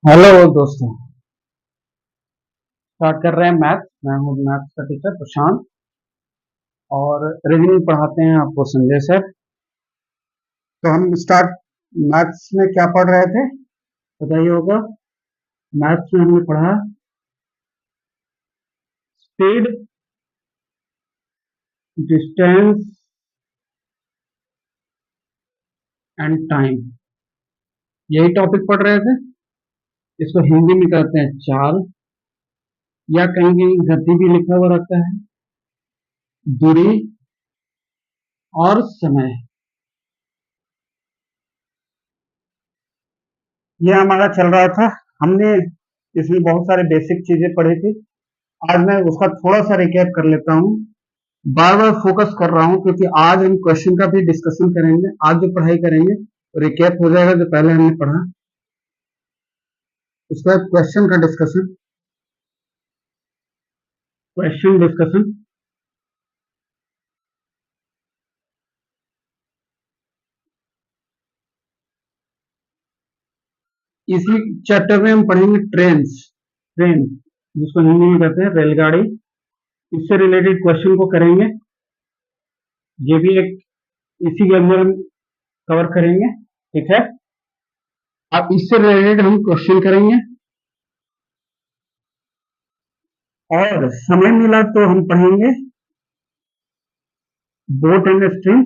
Hello दोस्तों। Start कर रहे हैं मैथ। मैं हूँ मैथ का टीचर प्रशांत और रीजनिंग पढ़ाते हैं आपको संजय सर। तो हम स्टार्ट मैथ्स में क्या पढ़ रहे थे बताइए होगा। मैथ्स में हमने पढ़ा स्पीड, डिस्टेंस एंड टाइम, यही टॉपिक पढ़ रहे थे। इसको हिंदी में कहते हैं चाल, या कहीं कहीं गति भी लिखा हुआ रहता है, दूरी और समय। ये हमारा चल रहा था। हमने इसमें बहुत सारे बेसिक चीजें पढ़ी थी। आज मैं उसका थोड़ा सा रिकैप कर लेता हूँ। बार बार फोकस कर रहा हूँ क्योंकि आज हम क्वेश्चन का भी डिस्कशन करेंगे। आज जो पढ़ाई करेंगे रिकैप हो जाएगा जो पहले हमने पढ़ा, उसके बाद क्वेश्चन डिस्कशन। इसी चैप्टर में हम पढ़ेंगे ट्रेन, जिसको हिंदी में कहते हैं रेलगाड़ी। इससे रिलेटेड क्वेश्चन को करेंगे। ये भी एक इसी के अंदर हम कवर करेंगे, ठीक है। अब इससे रिलेटेड हम क्वेश्चन करेंगे और समय मिला तो हम पढ़ेंगे बोट एंड स्ट्रीम।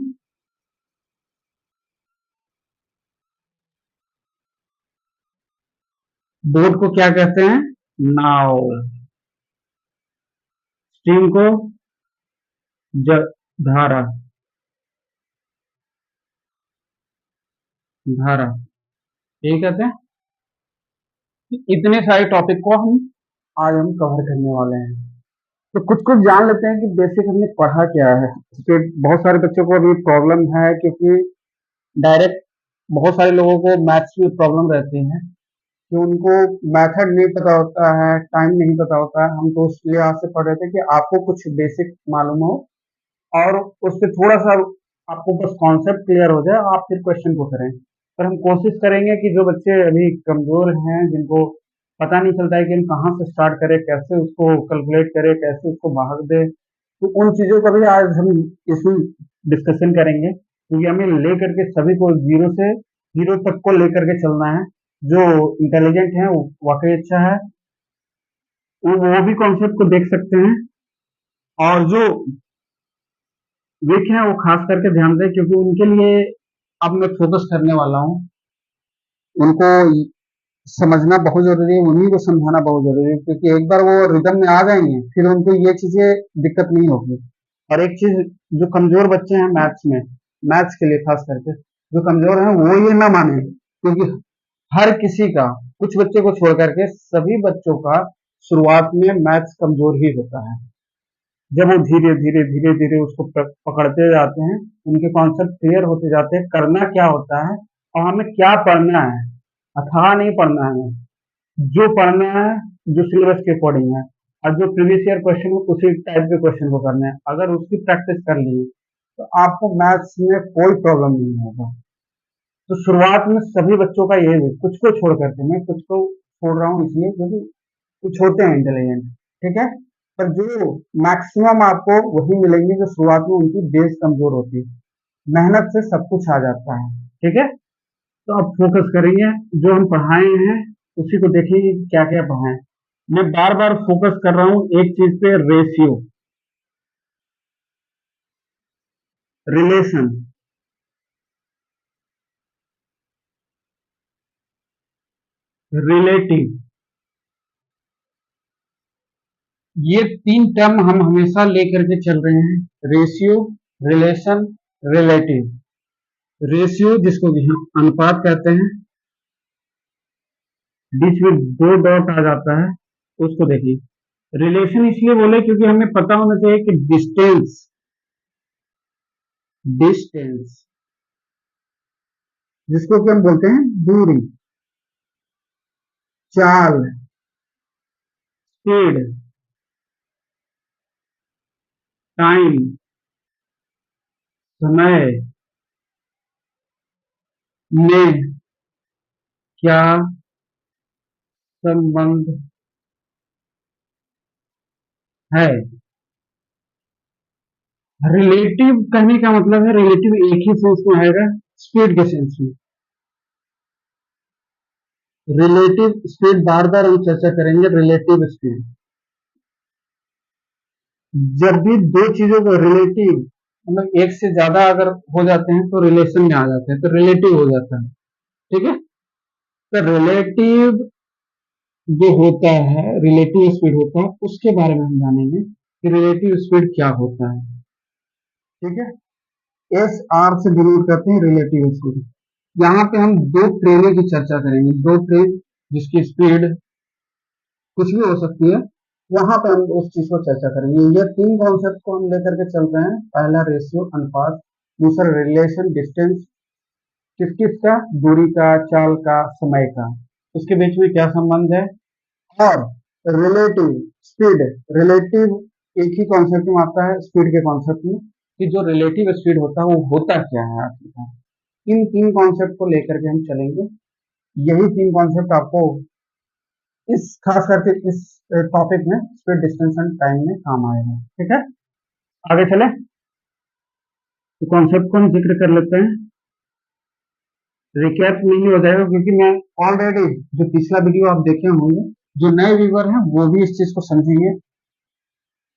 बोट को क्या कहते हैं? नाव। स्ट्रीम को धारा, धारा यही कहते हैं। इतने सारे टॉपिक को आज हम कवर करने वाले हैं। तो कुछ कुछ जान लेते हैं कि बेसिक हमने पढ़ा क्या है। तो बहुत सारे बच्चों को अभी प्रॉब्लम है क्योंकि डायरेक्ट बहुत सारे लोगों को मैथ्स में प्रॉब्लम रहती है कि उनको मेथड नहीं पता होता है, टाइम नहीं पता होता है। हम तो इसलिए आपसे पढ़ रहे थे कि आपको कुछ बेसिक मालूम हो और उस पर थोड़ा सा आपको बस कॉन्सेप्ट क्लियर हो जाए, आप फिर क्वेश्चन को करें। पर हम कोशिश करेंगे कि जो बच्चे अभी कमजोर हैं, जिनको पता नहीं चलता है कि हम कहाँ से स्टार्ट करें, कैसे उसको कैलकुलेट करें, कैसे उसको भाग दें, तो उन चीजों का भी आज हम इसमें डिस्कशन करेंगे क्योंकि हमें लेकर के सभी को जीरो से हीरो तक को लेकर के चलना है। जो इंटेलिजेंट है वो वाकई अच्छा है, वो भी कॉन्सेप्ट को देख सकते हैं। और जो वीक है वो खास करके ध्यान दें क्योंकि उनके लिए अब मैं फोकस करने वाला हूँ। उनको समझना बहुत जरूरी है, उन्हीं को समझाना बहुत जरूरी है क्योंकि एक बार वो रिदम में आ जाएंगे फिर उनको ये चीजें दिक्कत नहीं होगी। और एक चीज, जो कमजोर बच्चे हैं मैथ्स में, मैथ्स के लिए खास करके जो कमजोर हैं वो ये ना माने क्योंकि हर किसी का, कुछ बच्चे को छोड़ करके सभी बच्चों का शुरुआत में मैथ्स कमजोर ही होता है। जब वो धीरे धीरे धीरे धीरे उसको पकड़ते जाते हैं, उनके कॉन्सेप्ट क्लियर होते जाते हैं, करना क्या होता है और हमें क्या पढ़ना है। अथाह नहीं पढ़ना है, जो पढ़ना है जो सिलेबस के अकॉर्डिंग है और जो प्रीवियस ईयर क्वेश्चन है उसी टाइप के क्वेश्चन को करना है। अगर उसकी प्रैक्टिस कर ली तो आपको मैथ्स में कोई प्रॉब्लम नहीं होगा। तो शुरुआत में सभी बच्चों का ये है, कुछ को छोड़ करके, मैं कुछ को छोड़ रहा हूँ इसलिए क्योंकि कुछ होते हैं इंटेलिजेंट, ठीक है। पर जो मैक्सिमम आपको वही मिलेंगे जो शुरुआत में उनकी बेस कमजोर होती है। मेहनत से सब कुछ आ जाता है, ठीक है। तो अब फोकस करेंगे, जो हम पढ़ाए हैं उसी को देखेंगे कि क्या क्या पढ़ाए। मैं बार बार फोकस कर रहा हूँ एक चीज पे, रेशियो, रिलेशन, रिलेटिव, ये तीन टर्म हम हमेशा लेकर के चल रहे हैं। Ratio, relation, relative. रेशियो जिसको कि हम अनुपात कहते हैं, बीच में दो डॉट आ जाता है, उसको देखिए। रिलेशन इसलिए बोले क्योंकि हमें पता होना चाहिए कि डिस्टेंस, डिस्टेंस जिसको कि हम बोलते हैं दूरी, चाल, स्पीड, टाइम, समय में क्या संबंध है। रिलेटिव कहने का मतलब है रिलेटिव एक ही सेंस में आएगा, स्पीड के सेंस में। रिलेटिव स्पीड बार बार हम चर्चा करेंगे, रिलेटिव स्पीड। जब भी दो चीजों को रिलेटिव मतलब एक से ज्यादा अगर हो जाते हैं तो रिलेशन में आ जाते हैं, तो रिलेटिव हो जाता है। ठीक है, तो रिलेटिव जो होता है, रिलेटिव स्पीड होता है, उसके बारे में हम जानेंगे कि रिलेटिव स्पीड क्या होता है। ठीक है, एस आर से डिनोट करते हैं रिलेटिव स्पीड। यहाँ पे हम दो ट्रेनों की चर्चा करेंगे, दो ट्रेन जिसकी स्पीड कुछ भी हो सकती है, यहाँ पे हम उस चीज को चर्चा करेंगे। ये तीन कॉन्सेप्ट को हम लेकर के चल रहे हैं। पहला रेशियो अनुपात, दूसरा रिलेशन डिस्टेंस, किस किस का, दूरी का, चाल का, समय का, उसके बीच में क्या संबंध है, और रिलेटिव स्पीड। रिलेटिव एक ही कॉन्सेप्ट में आता है स्पीड के कॉन्सेप्ट में, कि जो रिलेटिव स्पीड होता है वो होता क्या है आखिरकार। इन तीन कॉन्सेप्ट को लेकर के हम चलेंगे। यही तीन कॉन्सेप्ट आपको इस खास करके इस टॉपिक में स्पीड डिस्टेंस एंड टाइम में काम आएगा। ठीक है, आगे चले तो कॉन्सेप्ट को हम जिक्र कर लेते हैं। रिकैप नहीं हो जाएगा क्योंकि मैं ऑलरेडी जो पिछला वीडियो आप देखे होंगे, जो नए व्यूवर हैं वो भी इस चीज को समझेंगे।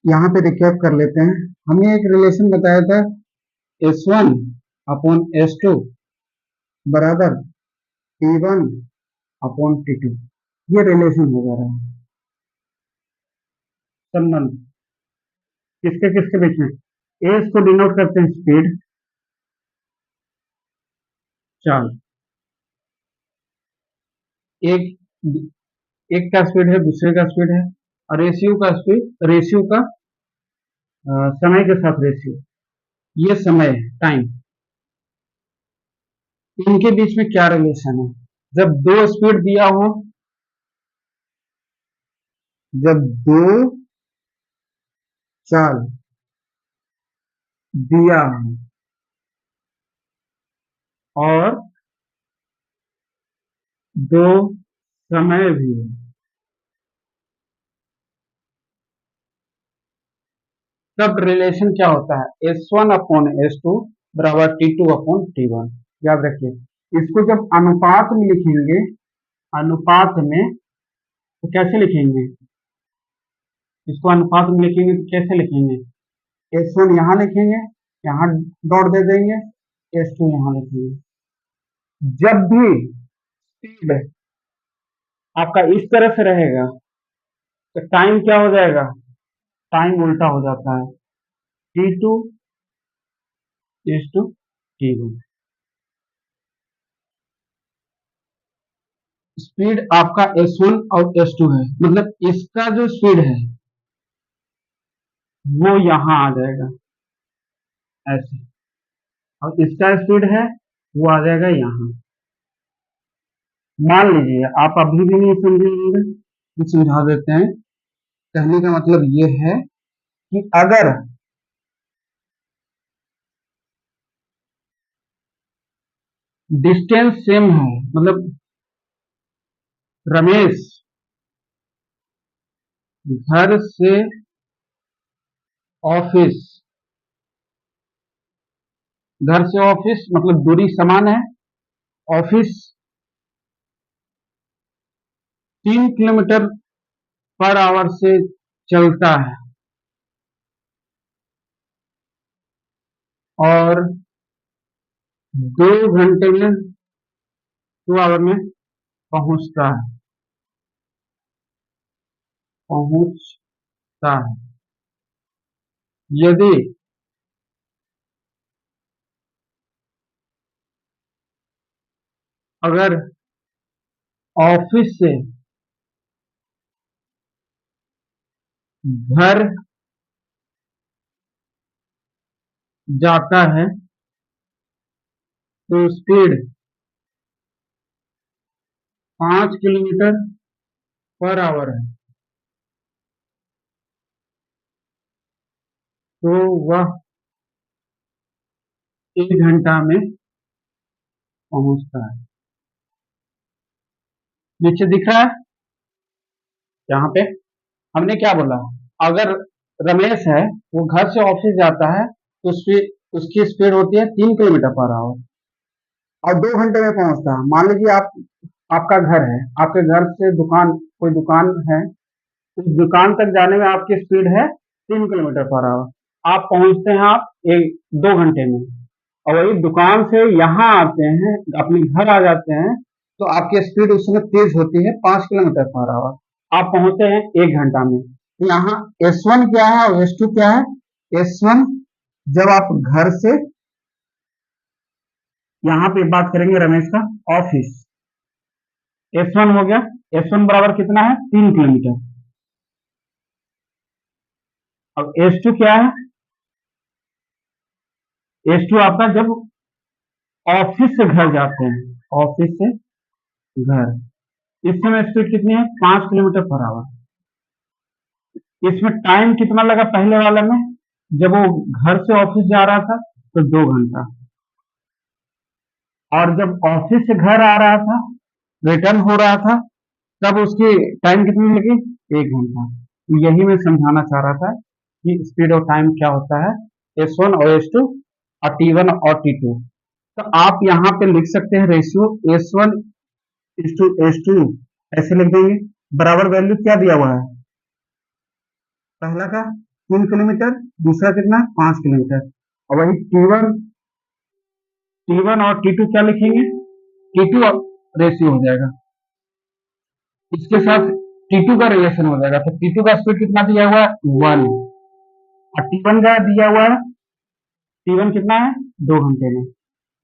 यहाँ पे रिकैप कर लेते हैं। हमने एक रिलेशन बताया था, S1 अपॉन S2 बराबर T1 अपॉन T2। ये रिलेशन हो जा रहा है, संबंध किसके किसके बीच में। एस को डिनोट करते हैं स्पीड, चाल। एक एक का स्पीड है, दूसरे का स्पीड है, और रेशियो का स्पीड, रेशियो का समय के साथ रेशियो, ये समय है, टाइम। इनके बीच में क्या रिलेशन है। जब दो स्पीड दिया हो, जब दो चाल दिया हो और दो समय भी है, तब रिलेशन क्या होता है, S1 अपॉन S2 बराबर T2 अपॉन T1। याद रखिए, इसको जब अनुपात में लिखेंगे, अनुपात में तो कैसे लिखेंगे, इसको अनुपात में लिखेंगे तो कैसे लिखेंगे, S1 यहाँ लिखेंगे, यहाँ डॉट दे देंगे, S2 यहाँ लिखेंगे। जब भी स्पीड आपका इस तरह से रहेगा तो टाइम क्या हो जाएगा, टाइम उल्टा हो जाता है, T2 is to T1। Speed आपका S1 और S2 है, मतलब इसका जो स्पीड है वो यहां आ जाएगा ऐसे, और इसका स्पीड है वो आ जाएगा यहाँ। मान लीजिए आप अभी भी नहीं समझे होंगे, हम समझा देते हैं। कहने का मतलब ये है कि अगर डिस्टेंस सेम है, मतलब रमेश घर से ऑफिस, घर से ऑफिस मतलब दूरी समान है, ऑफिस 3 किलोमीटर पर आवर से चलता है और 2 घंटे में, 2 आवर में पहुंचता है, पहुंचता है। यदि अगर ऑफिस से घर जाता है तो स्पीड 5 किलोमीटर पर आवर है, तो वह 1 घंटा में पहुंचता है। नीचे दिख रहा है, यहाँ पे हमने क्या बोला, अगर रमेश है वो घर से ऑफिस जाता है तो उसकी स्पीड होती है 3 किलोमीटर पर आवर और 2 घंटे में पहुंचता है। मान लीजिए आपका घर है, आपके घर से कोई दुकान है, उस दुकान तक जाने में आपकी स्पीड है 3 किलोमीटर पर आवर, आप पहुंचते हैं आप 2 घंटे में, और वही दुकान से यहाँ आते हैं, अपने घर आ जाते हैं, तो आपकी स्पीड उस समय तेज होती है 5 किलोमीटर पर आवर, आप पहुंचते हैं 1 घंटा में। तो यहाँ S1 क्या है और S2 क्या है? S1 जब आप घर से, यहाँ पे बात करेंगे रमेश का ऑफिस, S1 हो गया, S1 बराबर कितना है 3 किलोमीटर। अब S2 क्या है? S2 आपका जब ऑफिस से घर जाते हैं, ऑफिस से घर, इस समय स्पीड कितनी है 5 किलोमीटर पर आवर। इसमें टाइम कितना लगा पहले वाले में, जब वो घर से ऑफिस जा रहा था तो 2 घंटा, और जब ऑफिस से घर आ रहा था, रिटर्न हो रहा था, तब उसकी टाइम कितनी लगी 1 घंटा। यही मैं समझाना चाह रहा था कि स्पीड और टाइम क्या होता है, S1 और S2 और T1 और T2। तो आप यहाँ पे लिख सकते हैं रेशियो S1:S2 ऐसे लिख देंगे। बराबर वैल्यू क्या दिया हुआ है, पहला का 3 किलोमीटर, दूसरा कितना 5 किलोमीटर, और वही T1 और T2 क्या लिखेंगे, T2 रेशियो हो जाएगा, इसके साथ T2 का रिलेशन हो जाएगा। तो T2 का स्पीड कितना दिया हुआ है 1, और T1 का दिया हुआ है, T1 कितना है 2 घंटे में।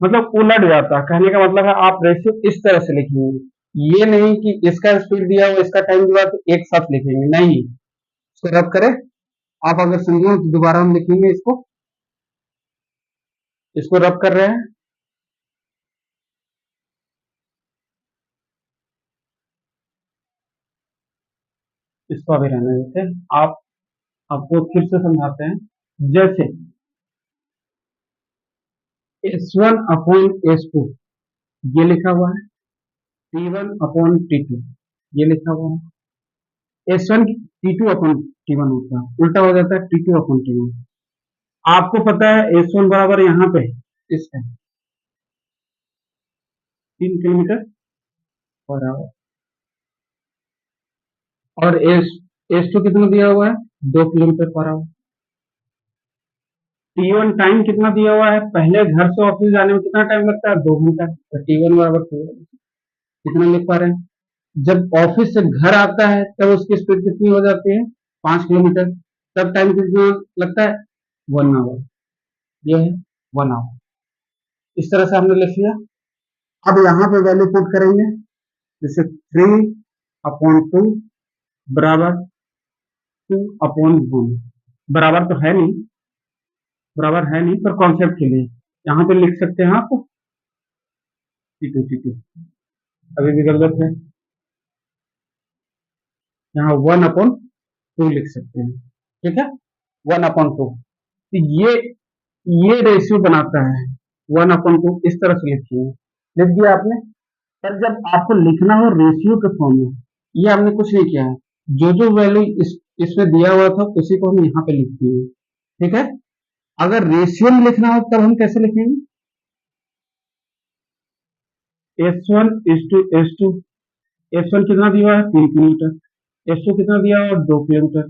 मतलब उलट जाता है, कहने का मतलब है आप रेशियो इस तरह से लिखेंगे, ये नहीं कि इसका स्पीड दिया हुआ इसका टाइम दिया तो एक साथ लिखेंगे, नहीं, इसको रब करें। आप अगर समझो तो दोबारा हम लिखेंगे इसको रब कर रहे हैं। इसको अभी रहने देते हैं, आप आपको फिर से समझाते हैं। जैसे S1/S2 ये लिखा हुआ है, T1/T2 ये लिखा हुआ है, S1 T2/T1 होता है, उल्टा हो जाता है T2/T1। आपको पता है S1 बराबर यहाँ पे इस है 3 किलोमीटर पर आवर, और S2 कितना दिया हुआ है 2 kilometre per hour. T1 time कितना दिया हुआ है, पहले घर से ऑफिस जाने में कितना टाइम लगता है 2 घंटा, तो T1 बराबर कितना लिख पा रहे हैं, जब ऑफिस से घर आता है तब उसकी स्पीड कितनी हो जाती है 5 किलोमीटर, तब टाइम कितना लगता है 1 आवर, ये है 1 आवर। इस तरह से हमने लिख लिया। अब यहाँ पे वैल्यू पुट करेंगे, जैसे 3/2 बराबर 2/1, बराबर तो है नहीं, बराबर है नहीं, पर कॉन्सेप्ट के लिए यहाँ पे लिख सकते हैं आप T2 अभी भी गलत है, यहाँ 1/2 लिख सकते हैं, ठीक है 1/2। तो ये रेशियो बनाता है 1/2, इस तरह से लिखिए, लिख दिया आपने। पर जब आपको लिखना हो रेशियो के फॉर्म में, ये हमने कुछ नहीं किया है, जो वैल्यू इसमें दिया हुआ था उसी को हम यहाँ पे लिख दिए, ठीक है। अगर रेशियो में लिखना हो तब हम कैसे लिखेंगे, S1:S2, S1 कितना दिया हुआ है 3 किलोमीटर, S2 कितना दिया हुआ है 2 किलोमीटर,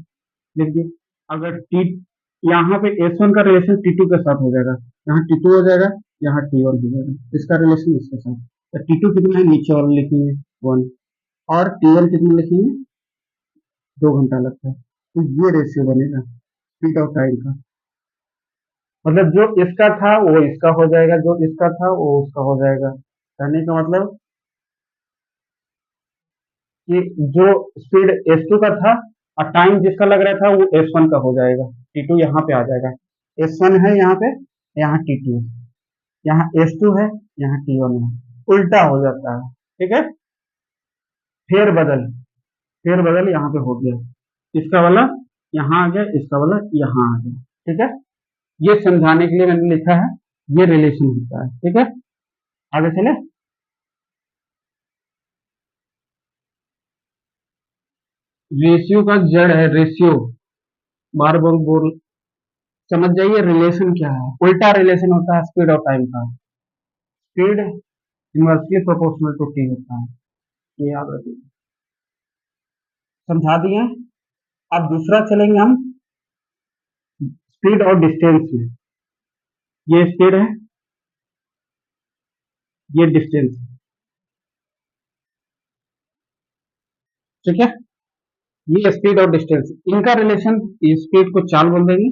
लिख दिए। अगर टी यहाँ पे S1 का रिलेशन T2 के साथ हो जाएगा, यहाँ T2 हो जाएगा, यहाँ T1 हो जाएगा, इसका रिलेशन इसके साथ, तो T2 कितना है नीचे वाला लिखेंगे 1, और T1 कितना लिखेंगे 2 घंटा लगता है, तो ये रेशियो बनेगा स्पीड ऑफ टाइम का। मतलब जो इसका था वो इसका हो जाएगा, जो इसका था वो उसका हो जाएगा, कहने का मतलब कि जो स्पीड S2 का था और टाइम जिसका लग रहा था वो S1 का हो जाएगा, T2 यहाँ पे आ जाएगा, S1 है यहाँ पे, यहाँ T2 है, यहाँ S2 है, यहाँ T1 है, उल्टा हो जाता है, ठीक है। फेर बदल, फेर बदल यहाँ पे हो गया, इसका वाला यहाँ आ गया, इसका वाला यहाँ आ गया, ठीक है। ये समझाने के लिए मैंने लिखा है, ये रिलेशन होता है, ठीक है। आगे चले, रेशियो का जड़ है रेशियो, बार बार बोल समझ जाइए रिलेशन क्या है, उल्टा रिलेशन होता है स्पीड और टाइम का। Speed inversely proportional to T होता है, ये याद रखिए। समझा दिए। अब दूसरा चलेंगे हम स्पीड और डिस्टेंस में। ये स्पीड है, ये डिस्टेंस है, ठीक है। ये स्पीड और डिस्टेंस, इनका रिलेशन, स्पीड को चाल बोल देंगे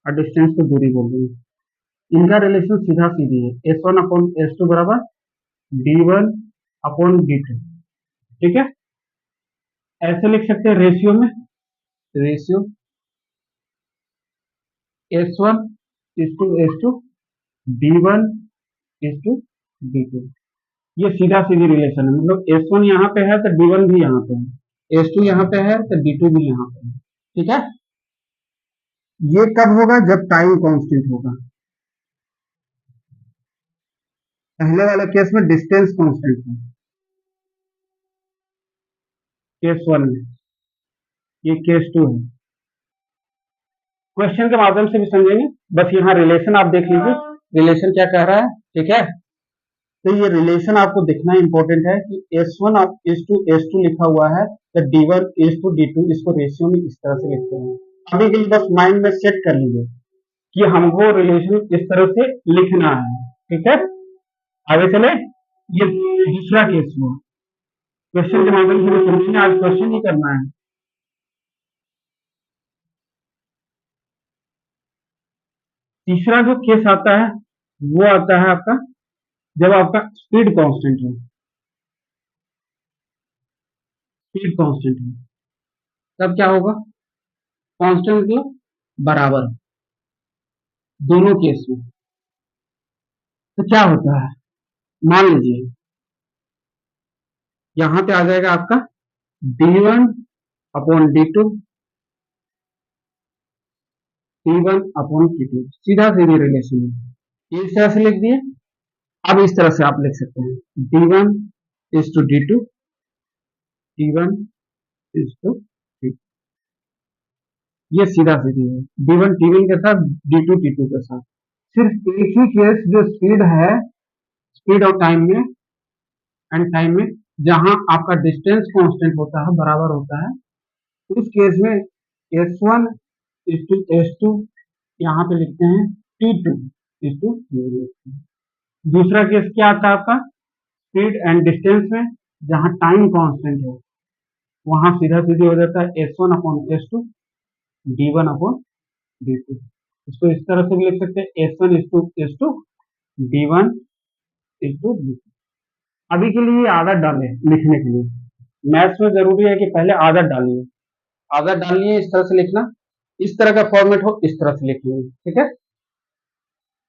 और डिस्टेंस को दूरी बोल देंगे। इनका रिलेशन सीधा सीधी है, S1/S2 बराबर D1/D2, ठीक है। ऐसे लिख सकते हैं रेशियो में, रेशियो S1:S2 D1:D2। ये सीधा सीधी रिलेशन है, मतलब S1 यहाँ पे है तो D1 भी यहाँ पे है, S2 यहाँ पे है तो D2 भी यहाँ पे है, ठीक है। ये कब होगा, जब टाइम कांस्टेंट होगा। पहले वाले केस में डिस्टेंस कांस्टेंट है, केस 1 में, ये केस 2 है। क्वेश्चन के माध्यम से भी समझेंगे, बस यहाँ रिलेशन आप देख लीजिए, रिलेशन क्या कह रहा है, ठीक है। तो ये रिलेशन आपको दिखना इंपॉर्टेंट है कि S1:S2 लिखा हुआ है तो D1:D2, इसको रेशियो में इस तरह से लिखते हैं। अभी के लिए बस माइंड में सेट कर लीजिए कि हमको रिलेशन इस तरह से लिखना है, ठीक है। आगे चले, ये दूसरा केस हुआ, क्वेश्चन के माध्यम से समझेंगे, आज क्वेश्चन ही करना है। तीसरा जो केस आता है वो आता है आपका जब आपका स्पीड कांस्टेंट है, स्पीड कांस्टेंट है, तब क्या होगा, कांस्टेंट के बराबर दोनों केस में। तो क्या होता है, मान लीजिए यहां पे आ जाएगा आपका D1/D2, T1/T2, सीधा सीधी रिलेशन है, इस तरह से लिख दिए। अब इस तरह से आप लिख सकते हैं D1:D2, T1:T2, ये सीधा सीधी है, D1 T1 के साथ, D2 T2 के साथ। सिर्फ एक ही केस जो स्पीड है, स्पीड और टाइम में, एंड टाइम में, जहां आपका डिस्टेंस कांस्टेंट होता है, बराबर होता है, उस केस में S1:S2 यहाँ पे लिखते हैं T2:T2। दूसरा केस क्या आता है आपका, स्पीड एंड डिस्टेंस में, जहां टाइम कांस्टेंट है, वहां सीधा सीधी हो जाता है S1/S2 D1/D2। इसको इस तरह से भी लिख सकते हैं S1:S2 D1:D2। अभी के लिए आदत डालें लिखने के लिए, मैथ्स में जरूरी है कि पहले आदत डालिए, आदत डालनी है इस तरह से लिखना, इस तरह का फॉर्मेट हो इस तरह से लिखिए, ठीक है।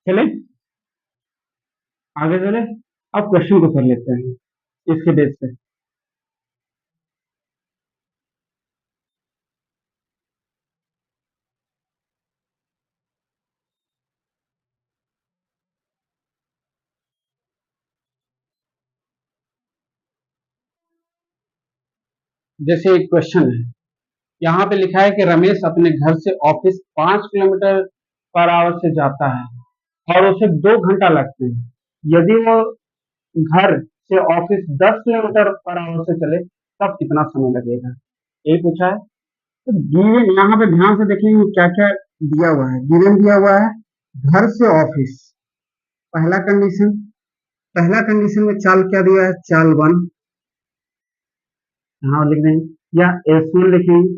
चले आगे चले, अब क्वेश्चन को कर लेते हैं इसके बेस पे। जैसे एक क्वेश्चन है, यहाँ पे लिखा है कि रमेश अपने घर से ऑफिस 5 किलोमीटर पर आवर से जाता है और उसे 2 घंटा लगते हैं। यदि वो घर से ऑफिस 10 किलोमीटर पर आवर से चले तब कितना समय लगेगा, यही पूछा है। तो गिवन, यहाँ पे ध्यान से देखेंगे क्या क्या दिया हुआ है। गिवन दिया हुआ है घर से ऑफिस, पहला कंडीशन, पहला कंडीशन में चाल क्या दिया है, चाल 1, यहाँ लिख देंगे, या S1 लिखेंगे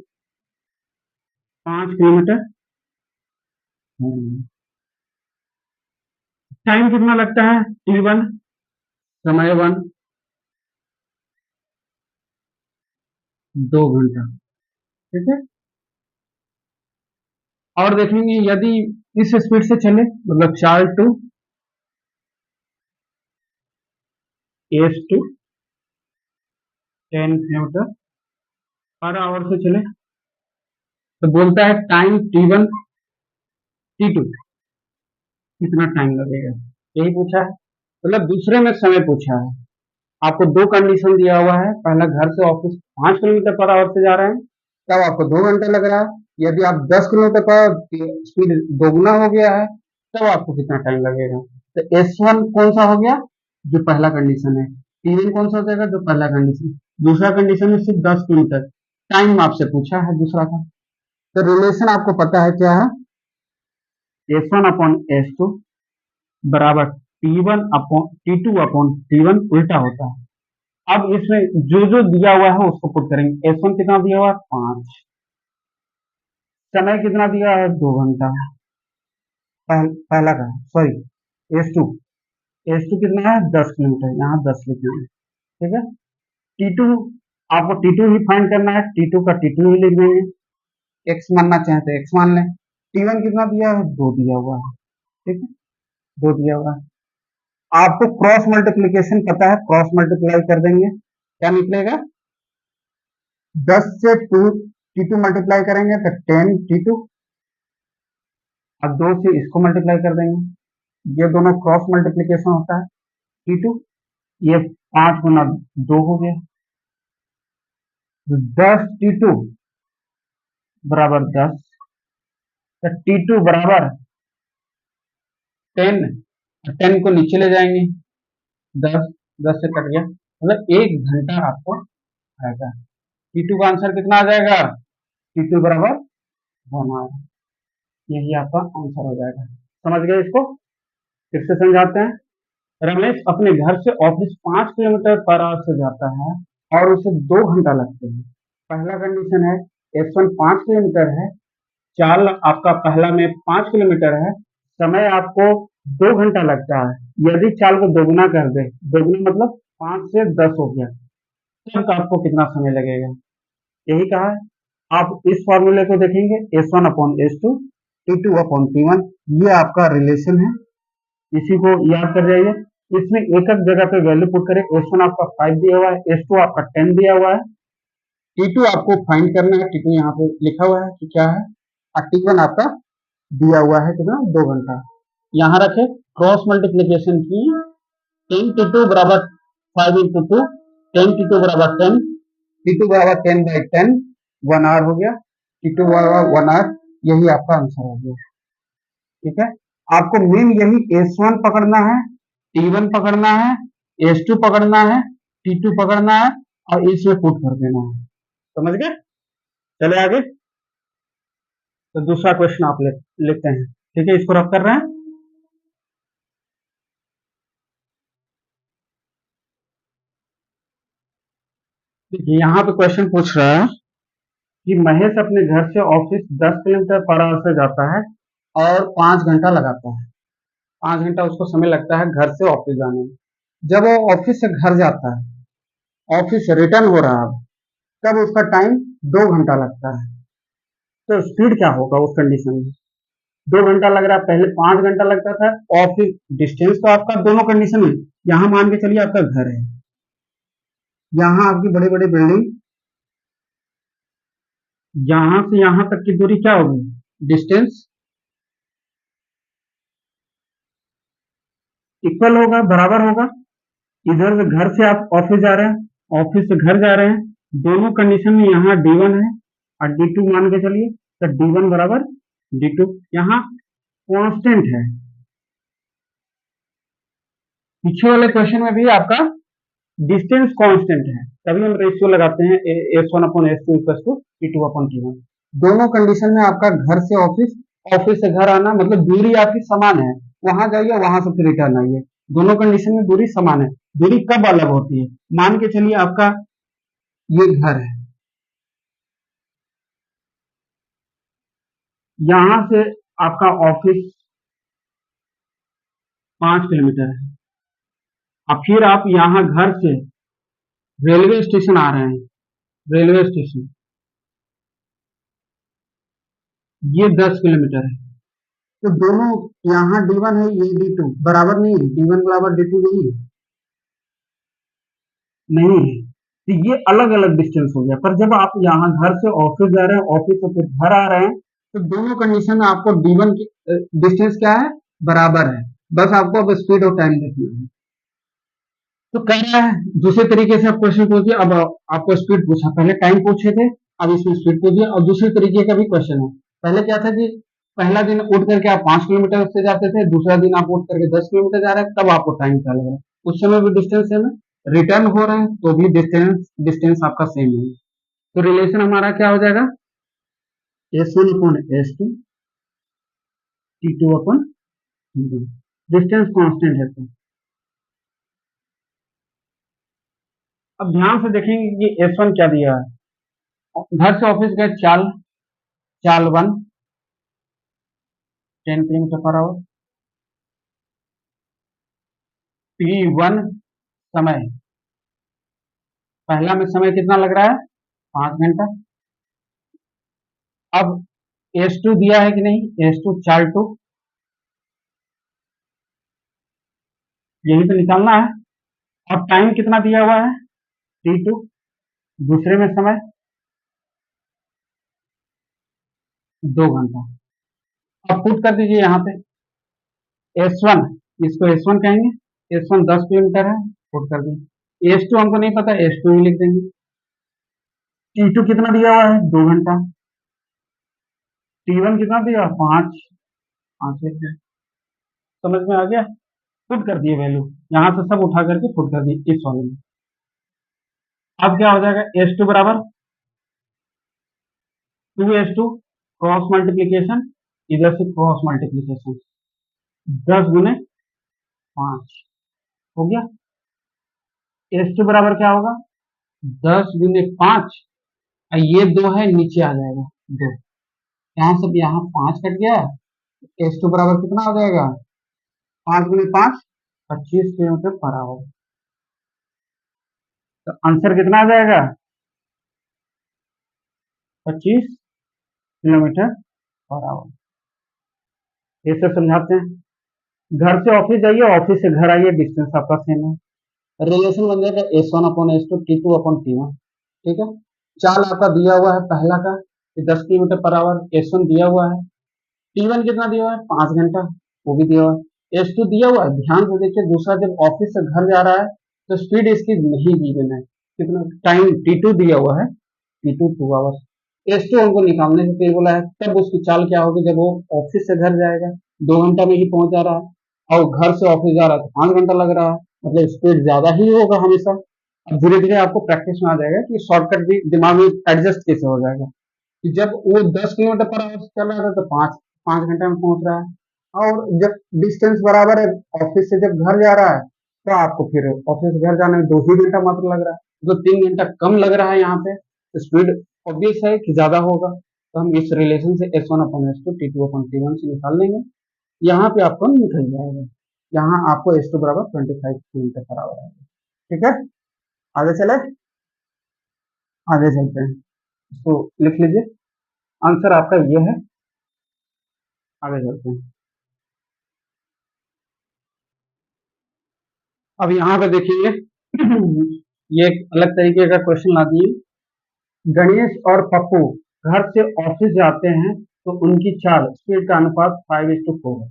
5 किलोमीटर। टाइम कितना लगता है, T1, समय 1, 2 घंटा, ठीक है। और देखेंगे यदि इस स्पीड से चले, मतलब चाल 2 S2 10 किलोमीटर पर आवर से चले, तो बोलता है टाइम T1 T2 कितना टाइम लगेगा, यही पूछा है, मतलब दूसरे में समय पूछा है। आपको दो कंडीशन दिया हुआ है, पहला घर से ऑफिस 5 किलोमीटर पर आवर से जा रहे हैं तब आपको 2 घंटे लग रहा है, यदि आप 10 किलोमीटर पर स्पीड दोगुना हो गया है तब आपको कितना टाइम लगेगा। तो S1 कौन सा हो गया, जो पहला कंडीशन है। T1 कौन सा हो जाएगा, जो पहला कंडीशन। दूसरा कंडीशन है सिर्फ 10 किलोमीटर, टाइम आपसे पूछा है दूसरा का। तो रिलेशन आपको पता है क्या है, S1/S2 बराबर T2/T1 उल्टा होता है। अब इसमें जो जो दिया हुआ है उसको पुट करेंगे। S1 कितना दिया हुआ है 5, समय कितना दिया है 2 घंटा, पहला का सॉरी S2 कितना है 10 किलोमीटर, यहाँ 10 लिखना है, ठीक है। T2 आपको T2 ही फाइंड करना है, T2 का T2 ही लिख देंगे, X मानना चाहे तो X मान लें। T1 कितना दिया है 2 दिया हुआ है, ठीक है, 2 दिया हुआ है। आपको क्रॉस मल्टीप्लीकेशन पता है, क्रॉस मल्टीप्लाई कर देंगे, क्या निकलेगा 10 से T2 मल्टीप्लाई करेंगे तो 10 T2, अब 2 से इसको मल्टीप्लाई कर देंगे, ये दोनों क्रॉस मल्टीप्लीकेशन होता है T2, ये 5 गुना 2 हो गया, 10 T2 बराबर 10, तो T2 बराबर 10, 10 को नीचे ले जाएंगे, 10 से कट गया, मतलब 1 घंटा आपको आएगा। T2 का आंसर कितना आ जाएगा, T2 बराबर 1 आवर, यही आपका आंसर हो जाएगा। समझ गए इसको, फिर से समझाते हैं। रमेश अपने घर से ऑफिस 5 किलोमीटर पर आवर से जाता है और उसे 2 घंटा लगते हैं। पहला कंडीशन है S1 5 किलोमीटर है, चाल आपका पहला में 5 किलोमीटर है, समय आपको 2 घंटा लगता है। यदि चाल को दोगुना कर दे, दोगुना मतलब 5 से 10 हो गया, तब आपको कितना समय लगेगा, यही कहा है। आप इस फॉर्मूले को देखेंगे S1/S2 T2/T1, ये आपका रिलेशन है, इसी को याद कर जाइए। इसमें एक एक जगह पे वैल्यू पुट करें, S1 आपका 5 दिया हुआ है, S2 आपका 10 दिया हुआ है, T2 आपको फाइंड करना है, T2 यहाँ पे लिखा हुआ है कि क्या है, और T1 आपका दिया हुआ है कितना 2 घंटा। यहाँ रखे, क्रॉस मल्टीप्लीकेशन की, 10 T2 बराबर 5 into 2, 10 T2 बराबर 10, T2 बराबर 10/10, 1 आवर हो गया, T2 बराबर 1 आवर, यही आपका आंसर हो गया, ठीक है। आपको मेन यही S1 पकड़ना है, T1 पकड़ना है, S2 पकड़ना है, T2 पकड़ना है और इसमें पुट कर देना है, समझ गए। चले आगे, तो दूसरा क्वेश्चन आप लेते हैं, ठीक है, इसको रफ कर रहे हैं। देखिए यहाँ पे क्वेश्चन पूछ रहा है कि महेश अपने घर से ऑफिस 10 किलोमीटर पर आवर से जाता है और 5 घंटा लगाता है, 5 घंटा उसको समय लगता है घर से ऑफिस जाने में। जब वो ऑफिस से घर जाता है, ऑफिस से रिटर्न हो रहा है, तब उसका टाइम 2 घंटा लगता है, तो स्पीड क्या होगा उस कंडीशन में। 2 घंटा लग रहा है, पहले 5 घंटा लगता था, ऑफिस डिस्टेंस तो आपका दोनों कंडीशन में, यहाँ मान के चलिए आपका घर है, यहाँ आपकी बड़ी बड़ी बिल्डिंग, यहां से यहां तक की दूरी क्या होगी, डिस्टेंस इक्वल होगा, बराबर होगा। इधर से घर से आप ऑफिस जा रहे हैं, ऑफिस से घर जा रहे हैं, दोनों कंडीशन में यहाँ D1 है और D2 मान के चलिए, तो D1 बराबर D2, यहाँ कांस्टेंट है। पीछे वाले क्वेश्चन में भी आपका डिस्टेंस कांस्टेंट है, तभी हम रेशियो लगाते हैं S1/S2 = T2/T1। दोनों कंडीशन में आपका घर से ऑफिस, ऑफिस से घर आना, मतलब दूरी आपकी समान है, वहां जाइए वहां से फिर रिटर्न आइए, दोनों कंडीशन में दूरी समान है। दूरी कब अलग होती है, मान के चलिए आपका ये घर है, यहां से आपका ऑफिस 5 किलोमीटर है, अब फिर आप यहाँ घर से रेलवे स्टेशन आ रहे हैं, रेलवे स्टेशन ये 10 किलोमीटर है, तो दोनों यहाँ D1 है, ये D2 बराबर नहीं है, D1 बराबर D2 नहीं है, नहीं है, तो ये अलग अलग डिस्टेंस हो गया। पर जब आप यहाँ घर से ऑफिस जा रहे हैं, ऑफिस से फिर घर आ रहे हैं, तो दोनों कंडीशन में आपको D1 की डिस्टेंस क्या है, बराबर है, बस आपको अब स्पीड और टाइम देखना है। तो कह रहा है दूसरे तरीके से आप क्वेश्चन पूछ दिया। अब आपको स्पीड पूछा, पहले टाइम पूछे थे, अब इसमें स्पीड पूछ दिया। और दूसरे तरीके का भी क्वेश्चन है। पहले क्या था कि पहला दिन उठ करके आप 5 किलोमीटर से जाते थे, दूसरा दिन आप उठ करके 10 किलोमीटर जा रहे हैं, तब आपको टाइम क्या लग रहा है? उस समय भी डिस्टेंस है ना, रिटर्न हो रहे हैं तो भी डिस्टेंस डिस्टेंस आपका सेम है। तो रिलेशन हमारा क्या हो जाएगा? S1 upon S2 T2 upon T1। Distance constant है तो। अब ध्यान से देखेंगे कि S1 क्या दिया है। घर से ऑफिस गए, चाल चाल 1 10 किलोमीटर पर आवर। T1 समय, पहला में समय कितना लग रहा है? 5 घंटा। अब S2 दिया है कि नहीं? S2 चाल 2, यही तो निकालना है। अब टाइम कितना दिया हुआ है? T2, दूसरे में समय 2 घंटा। अब पुट कर दीजिए यहाँ पे S1, इसको S1 कहेंगे, S1 10 किलोमीटर है, पुट कर दीजिए। S2 हमको नहीं पता, S2 ही लिख देंगे। T2 कितना दिया हुआ है? 2 घंटा। T1 कितना दिया? 5, 5 लिख दिया। समझ में आ गया? पुट कर दिए वैल्यू, यहाँ से सब उठा करके पुट कर दिए इस वाले में। अब क्या हो जाएगा? S2 बराबर 2S2 क्रॉस मल्टीप्लीकेशन, इधर से क्रॉस मल्टीप्लीकेशन, 10 गुने 5 हो गया। S2 बराबर क्या होगा? 10 गुने 5, और ये 2 है, नीचे आ जाएगा 2, यहाँ से यहाँ 5 कट गया। S2 बराबर कितना हो जाएगा? 5 गुने 5 25 किलोमीटर पर आवर। तो आंसर कितना आ जाएगा? 25 किलोमीटर पर आवर। ऐसे समझाते हैं। घर से ऑफिस जाइए, ऑफिस से घर आइए, डिस्टेंस आपका सेम है। रिलेशन बन जाएगा S1 upon S2 T2 upon T1। ठीक है। चाल आपका दिया हुआ है पहला का 10 किलोमीटर पर आवर, S1 दिया हुआ है। T1 कितना दिया हुआ है? 5 घंटा, वो भी दिया हुआ है। S2 दिया हुआ है, ध्यान से देखिए। दूसरा जब ऑफिस से घर जा रहा है तो स्पीड इसकी नहीं दी गई है। कितना टाइम T2 दिया हुआ है? T2 2 hours. S2 हमको निकालने से पहले बोला है, तब उसकी चाल क्या होगी जब वो ऑफिस से घर जाएगा? 2 घंटा में ही पहुंच जा रहा है, और घर से ऑफिस जा रहा है तो 5 घंटा लग रहा है, मतलब स्पीड ज्यादा ही होगा हमेशा। अब धीरे धीरे आपको प्रैक्टिस में आ जाएगा कि शॉर्टकट भी दिमाग में एडजस्ट कैसे हो जाएगा। कि जब वो 10 किलोमीटर पर आवर से चल रहा था तो पाँच पाँच घंटे में पहुंच रहा है, और जब डिस्टेंस बराबर है, ऑफिस से जब घर जा रहा है तो आपको फिर ऑफिस से घर जाने में 2 ही घंटा मात्र लग रहा है, तो 3 घंटा कम लग रहा है। यहाँ पे स्पीड ऑब्वियस है कि ज्यादा होगा, तो हम इस रिलेशन से S1 upon S2 T2 upon T1 से निकाल लेंगे। यहाँ पे आपको निकल जाएगा। यहाँ आपको S2 बराबर 25 किलोमीटर पर आवर आएगा। ठीक है, आगे चले, आगे चलते हैं। इसको लिख लीजिए, आंसर आपका ये है। आगे चलते हैं। अब यहाँ पे देखिए ये एक अलग तरीके का क्वेश्चन ला दिए। गणेश और पप्पू घर से ऑफिस जाते हैं तो उनकी चाल स्पीड का अनुपात 5:4 है।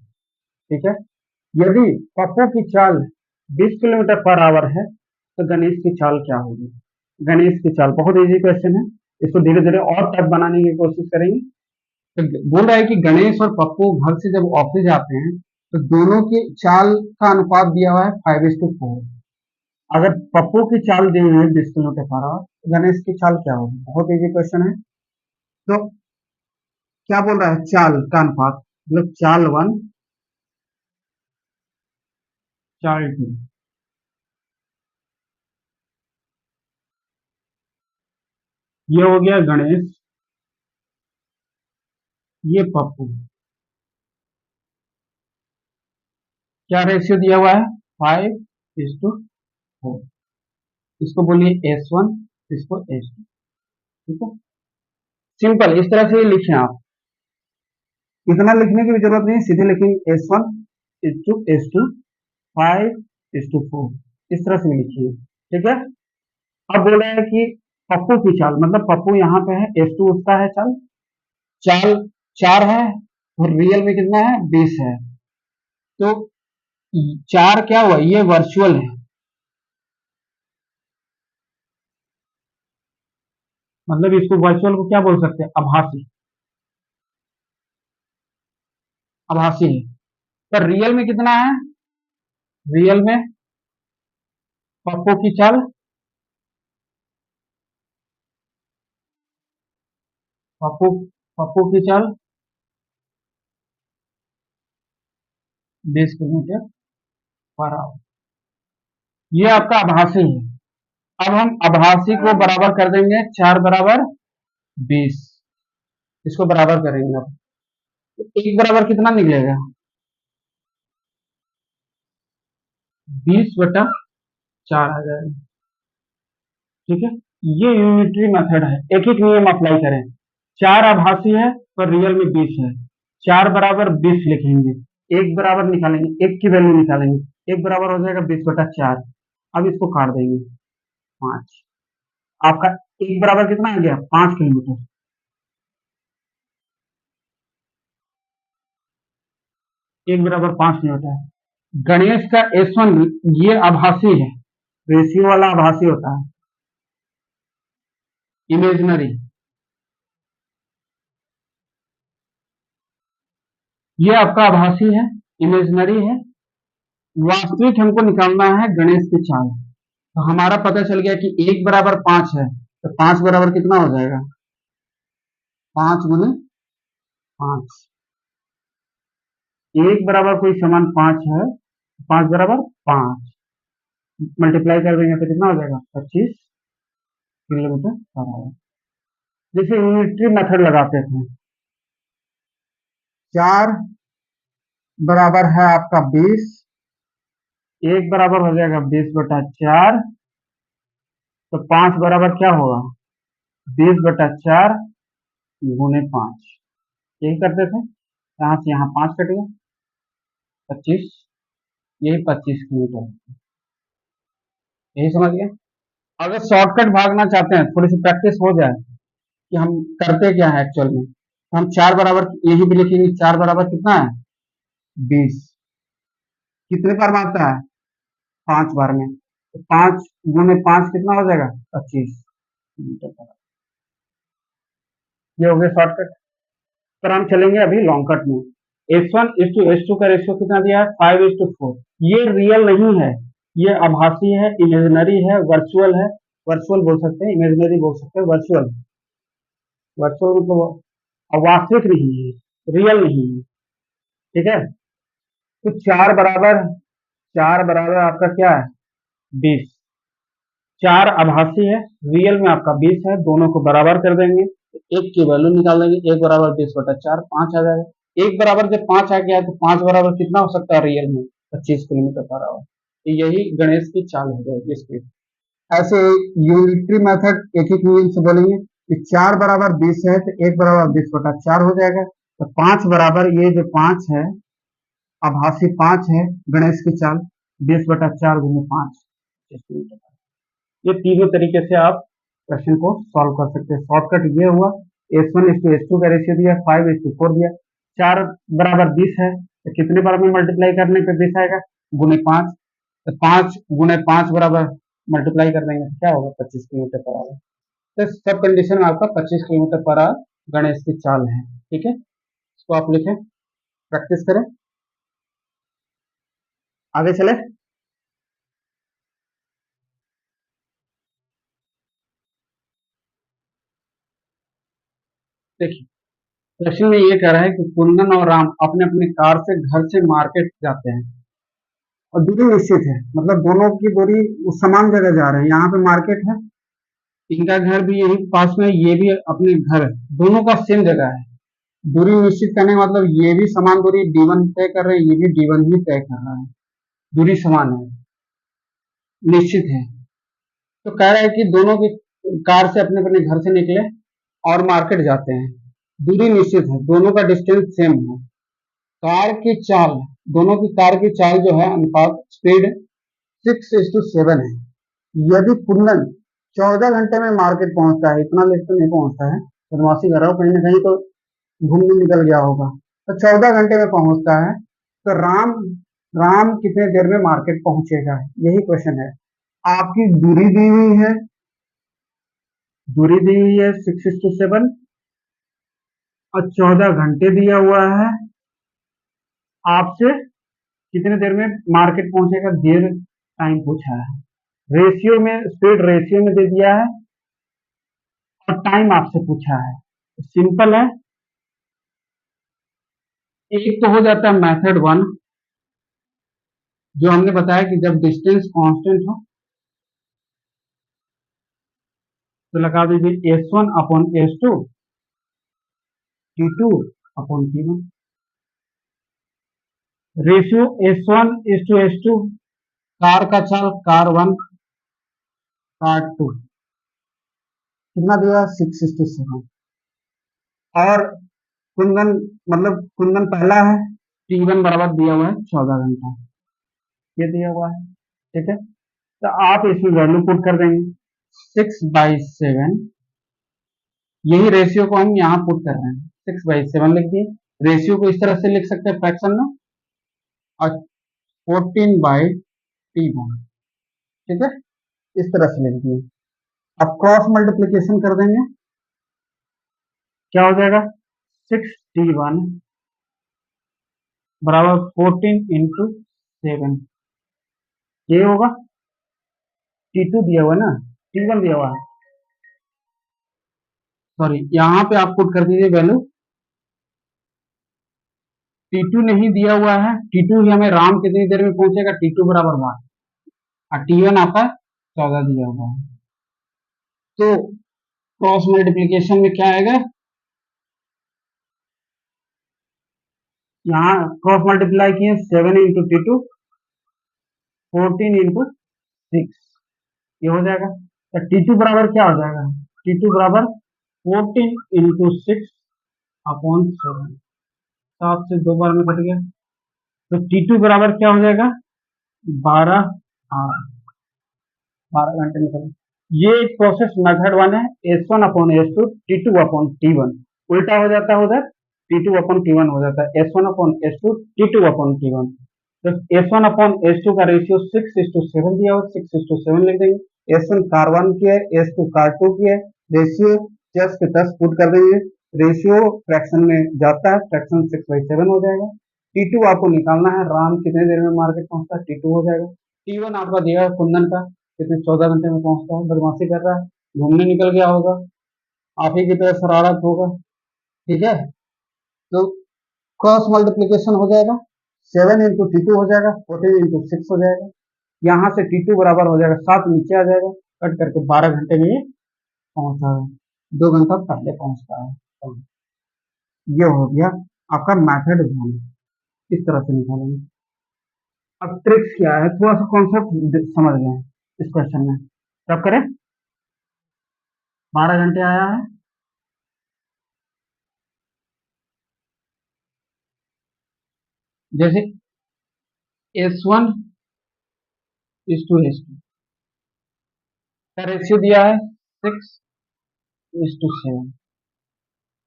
ठीक है। यदि पप्पू की चाल 20 किलोमीटर पर आवर है तो गणेश की चाल क्या होगी? गणेश की चाल बहुत इजी क्वेश्चन है, इसको धीरे धीरे और टफ बनाने की कोशिश करेंगे। तो बोल रहा है कि गणेश और पप्पू घर से जब ऑफिस जाते हैं तो दोनों की चाल का अनुपात दिया हुआ है 5:4। अगर पप्पू की चाल दी हुई है 20 किलोमीटर पर आवर, तो गणेश की चाल क्या होगी? बहुत इजी क्वेश्चन है। तो क्या बोल रहा है? चाल का अनुपात, मतलब चाल 1 चाल 2। ये हो गया गणेश, ये पप्पू। क्या रेशियो दिया हुआ है? 5:4। इसको बोलिए S1, इसको S2। ठीक है, सिंपल इस तरह से ही लिखें आप। इतना लिखने की भी जरूरत नहीं, सीधे लिखेंगे S1:S2 5:4, इस तरह से लिखिए। ठीक है। अब बोल रहे हैं कि पप्पू की चाल, मतलब पप्पू यहाँ पे है, S2 उसका है, चाल चाल 4 है और रियल में कितना है? 20 है। तो 4 क्या हुआ? ये वर्चुअल है, मतलब इसको वर्चुअल को क्या बोल सकते हैं, आभासी। आभासी है। पर रियल में कितना है, रियल में पप्पू की चाल, पप्पू पप्पू की चाल 20 किलोमीटर पर आवर। ये आपका आभासी है। अब हम आभासी को बराबर कर देंगे 4 बराबर 20, इसको बराबर करेंगे। अब तो एक बराबर कितना निकलेगा, 20/4 आ जाएगा। ठीक है, ये यूनिटरी मेथड है। एक एक नियम अप्लाई करें। 4 आभासी है पर रियल में 20 है, 4 बराबर 20 लिखेंगे, एक बराबर निकालेंगे, एक की वैल्यू निकालेंगे, एक बराबर हो जाएगा 20/4। अब इसको काट देंगे 5। आपका एक बराबर कितना आ गया, 5 किलोमीटर। एक बराबर 5 किलोमीटर। गणेश का S1 ये आभासी है, रेशियो वाला आभासी होता है, इमेजनरी। ये आपका आभासी है, इमेजनरी है। वास्तविक हमको निकालना है गणेश की चाल। तो हमारा पता चल गया कि 1 बराबर 5 है, तो 5 बराबर कितना हो जाएगा, 5 गुने 5। एक बराबर कोई समान 5 है, 5 बराबर 5 मल्टीप्लाई कर देंगे तो कितना हो जाएगा, 25 किलोमीटर पर आवर। जैसे यूनिटरी मेथड लगाते थे, 4 बराबर है आपका 20, एक बराबर हो जाएगा 20/4, तो 5 बराबर क्या होगा, 20/4 गुने 5। यही करते थे, यहाँ से यहाँ 5 कट गया, 25, यही 25 किलोमीटर। यही समझ गया। अगर शॉर्टकट भागना चाहते हैं, थोड़ी सी प्रैक्टिस हो जाए कि हम करते क्या है एक्चुअल में, तो हम 4 बराबर यही भी लिखेंगे, 4 बराबर कितना है, 20। कितने बार मारता है, 5 बार में, तो 5 गुने 5 कितना हो जाएगा, 25 किलोमीटर। ये हो गया शॉर्टकट। पर हम चलेंगे अभी लॉन्ग कट में। S1:S2 का रेशियो कितना दिया है, 5:4। ये रियल नहीं है, ये आभासी है, इमेजिनरी है, वर्चुअल है। वर्चुअल बोल सकते हैं, इमेजिनरी बोल सकते हैं, वर्चुअल। वर्चुअल मतलब वास्तविक नहीं है, रियल नहीं है। ठीक है, तो 4 बराबर आपका क्या है, 20। 4 आभासी है, रियल में आपका 20 है, दोनों को बराबर कर देंगे, एक की वैल्यू निकाल देंगे, 1 बराबर 20/4, 5 आ जाएगा। एक बराबर जब 5 आ गया तो 5 बराबर कितना हो सकता है रियल में, 25 किलोमीटर पर आवर। तो यही गणेश की चाल हो जाएगी स्पीड। ऐसे यूनिटरी मेथड एक एक नियम से बोलेंगे कि 4 बराबर 20 है तो 1 बराबर 20/4 हो जाएगा। तो 5 बराबर ये जो 5 है, आभासी 5 है, गणेश की चाल 20/4 गुने 5। ये तीनों तरीके से आप क्वेश्चन को सॉल्व कर सकते हैं। शॉर्टकट ये हुआ, S1:S2 का रेशियो दिया, 5:4 दिया, 4 बराबर 20 है, तो कितने बार में मल्टीप्लाई करने पे 20 आएगा, गुने 5। तो 5 गुने 5 बराबर मल्टीप्लाई कर देंगे तो क्या होगा, 25 किलोमीटर पर आवर। तो सब कंडीशन में आपका 25 किलोमीटर पर आवर गणेश की चाल है। ठीक है, इसको आप लिखें, प्रैक्टिस करें, आगे चले। देखिए, क्वेश्चन में ये कह रहा है कि कुंदन और राम अपने अपने कार से घर से मार्केट जाते हैं और दूरी निश्चित है, मतलब दोनों की दूरी उस समान जगह जा रहे हैं। यहाँ पे मार्केट है, इनका घर भी यही पास में, ये भी अपने घर है, दोनों का सेम जगह है। दूरी निश्चित करने का मतलब ये भी समान दूरी D1 तय कर रहे हैं, ये भी D1 ही तय कर रहा है, दूरी समान है, निश्चित है। तो कह रहा है कि दोनों की कार से अपने अपने घर से निकले और मार्केट जाते हैं, दूरी निश्चित है, दोनों का डिस्टेंस सेम है। कार की चाल, दोनों की कार की चाल जो है अनुपात स्पीड 6:7 है। यदि कुंदन 14 घंटे में मार्केट पहुंचता है, इतना लेट तो नहीं पहुंचता है, बदमाशी कर रहा हूँ, कहीं ना कहीं तो घूमने निकल गया होगा, तो 14 घंटे में पहुंचता है, तो राम राम कितने देर में मार्केट पहुंचेगा, यही क्वेश्चन है। आपकी दूरी दी हुई है, दूरी दी हुई है 6:7 और 14 घंटे दिया हुआ है। आपसे कितने देर में मार्केट पहुंचेगा, देर टाइम पूछा है। रेशियो में, स्पीड रेशियो में दे दिया है और टाइम आपसे पूछा है। सिंपल है। एक तो हो जाता है मेथड वन, जो हमने बताया कि जब डिस्टेंस कांस्टेंट हो तो लगा दीजिए S1/S2 T2/T1। Ratio S1:S2, car का चाल कार 1 कार 2, कितना दिया 6:7। और कुंदन, मतलब कुंदन पहला है, T1 बराबर दिया हुआ है 14 घंटा, ये दिया हुआ है। ठीक है, तो आप इसमें वैल्यू पुट कर देंगे 6/7। यही रेशियो को हम यहाँ पुट कर रहे हैं, 6/7 लिख दिए। रेशियो को इस तरह से लिख सकते हैं फ्रैक्शन में, और 14/T1। ठीक है, इस तरह से लिख दिए। अब क्रॉस मल्टीप्लीकेशन कर देंगे, क्या हो जाएगा 6T1 बराबर 14 × 7, ये होगा। T2 दिया हुआ है ना, T1 दिया हुआ है, सॉरी, यहाँ पे आप पुट कर दीजिए वैल्यू। T2 नहीं दिया हुआ है, T2 ही हमें राम कितनी देर में पहुंचेगा, T2 बराबर 1, और T1 आपका 14 दिया हुआ है। तो क्रॉस मल्टीप्लीकेशन में क्या आएगा, यहाँ क्रॉस मल्टीप्लाई किए 7 × T2, 14 × 6, ये हो जाएगा। तो T2 बराबर क्या हो जाएगा, T2 बराबर 14 × 6/7, 7 से 2 बार में कट गया, तो T2 बराबर क्या हो जाएगा 12 आवर, 12 घंटे निकल। ये एक प्रोसेस मेथड वन है, S1/S2 T2/T1, उल्टा हो जाता है उधर, T2/T1 हो जाता है S1/S2 T2/T1। तो S1/S2 का रेशियो 6:7 दिया हो, 6:7 लिख देंगे। S1 कार 1 की है, S2 कार 2 की है, रेशियो 10 के 10 पुट कर देंगे, रेशियो फ्रैक्शन में जाता है, फ्रैक्शन 6/7 हो जाएगा। T2 आपको निकालना है, राम कितने देर में मार्केट पहुंचता है, T2 हो जाएगा। T1 आपका दिया है कुंदन का, कितने 14 घंटे में पहुंचता है, बदमाशी कर रहा है, घूमने निकल गया होगा, आप ही की तरह शरारत होगा। ठीक है, तो क्रॉस मल्टीप्लीकेशन हो जाएगा, 7 × T2 हो जाएगा, 14 × 6 हो जाएगा। यहाँ से T2 बराबर हो जाएगा 7, नीचे आ जाएगा, कट करके 12 घंटे में ये पहुंचा है, 2 घंटा पहले पहुंचता है। तो ये हो गया आपका मैथड वन, इस तरह से निकालेंगे। अब ट्रिक्स क्या है, थोड़ा सा कॉन्सेप्ट समझ लें इस क्वेश्चन में। कब करें, 12 घंटे आया है, जैसे S1:S2 का रेशियो दिया है 6:7,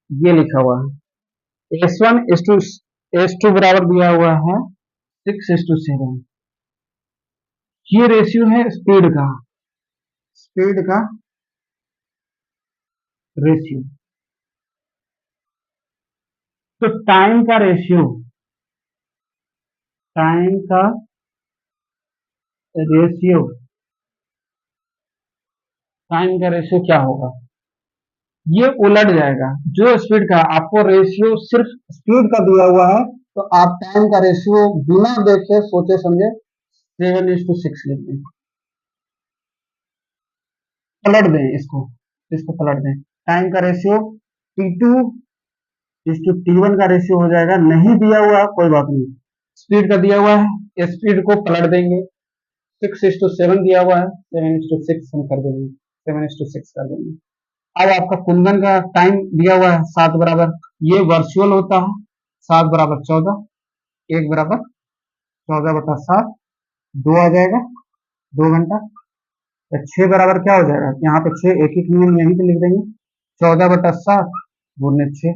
ये लिखा हुआ है। S1:S2 बराबर दिया हुआ है 6:7, ये रेशियो है स्पीड का रेशियो। तो रेशियो टाइम का रेशियो क्या होगा, ये उलट जाएगा। जो स्पीड का आपको रेशियो सिर्फ स्पीड का दिया हुआ है, तो आप टाइम का रेशियो बिना देखे सोचे समझे 7:6 लिख दें, पलट दें इसको पलट दें। टाइम का रेशियो T2:T1 का रेशियो हो जाएगा, नहीं दिया हुआ कोई बात नहीं, स्पीड का दिया हुआ है, स्पीड को पलट देंगे, 6:7 दिया हुआ है, 7:6 हम कर देंगे, 7:6 कर देंगे। अब आपका कुंदन का टाइम दिया हुआ है 7 बराबर, ये वर्चुअल होता है, 7 बराबर 14, 1 बराबर 14/7, 2 आ जाएगा, 2 घंटा। तो 6 बराबर क्या हो जाएगा, यहाँ पे 6 एक एक नियम यहीं पे लिख देंगे, 14/7 गुने 6,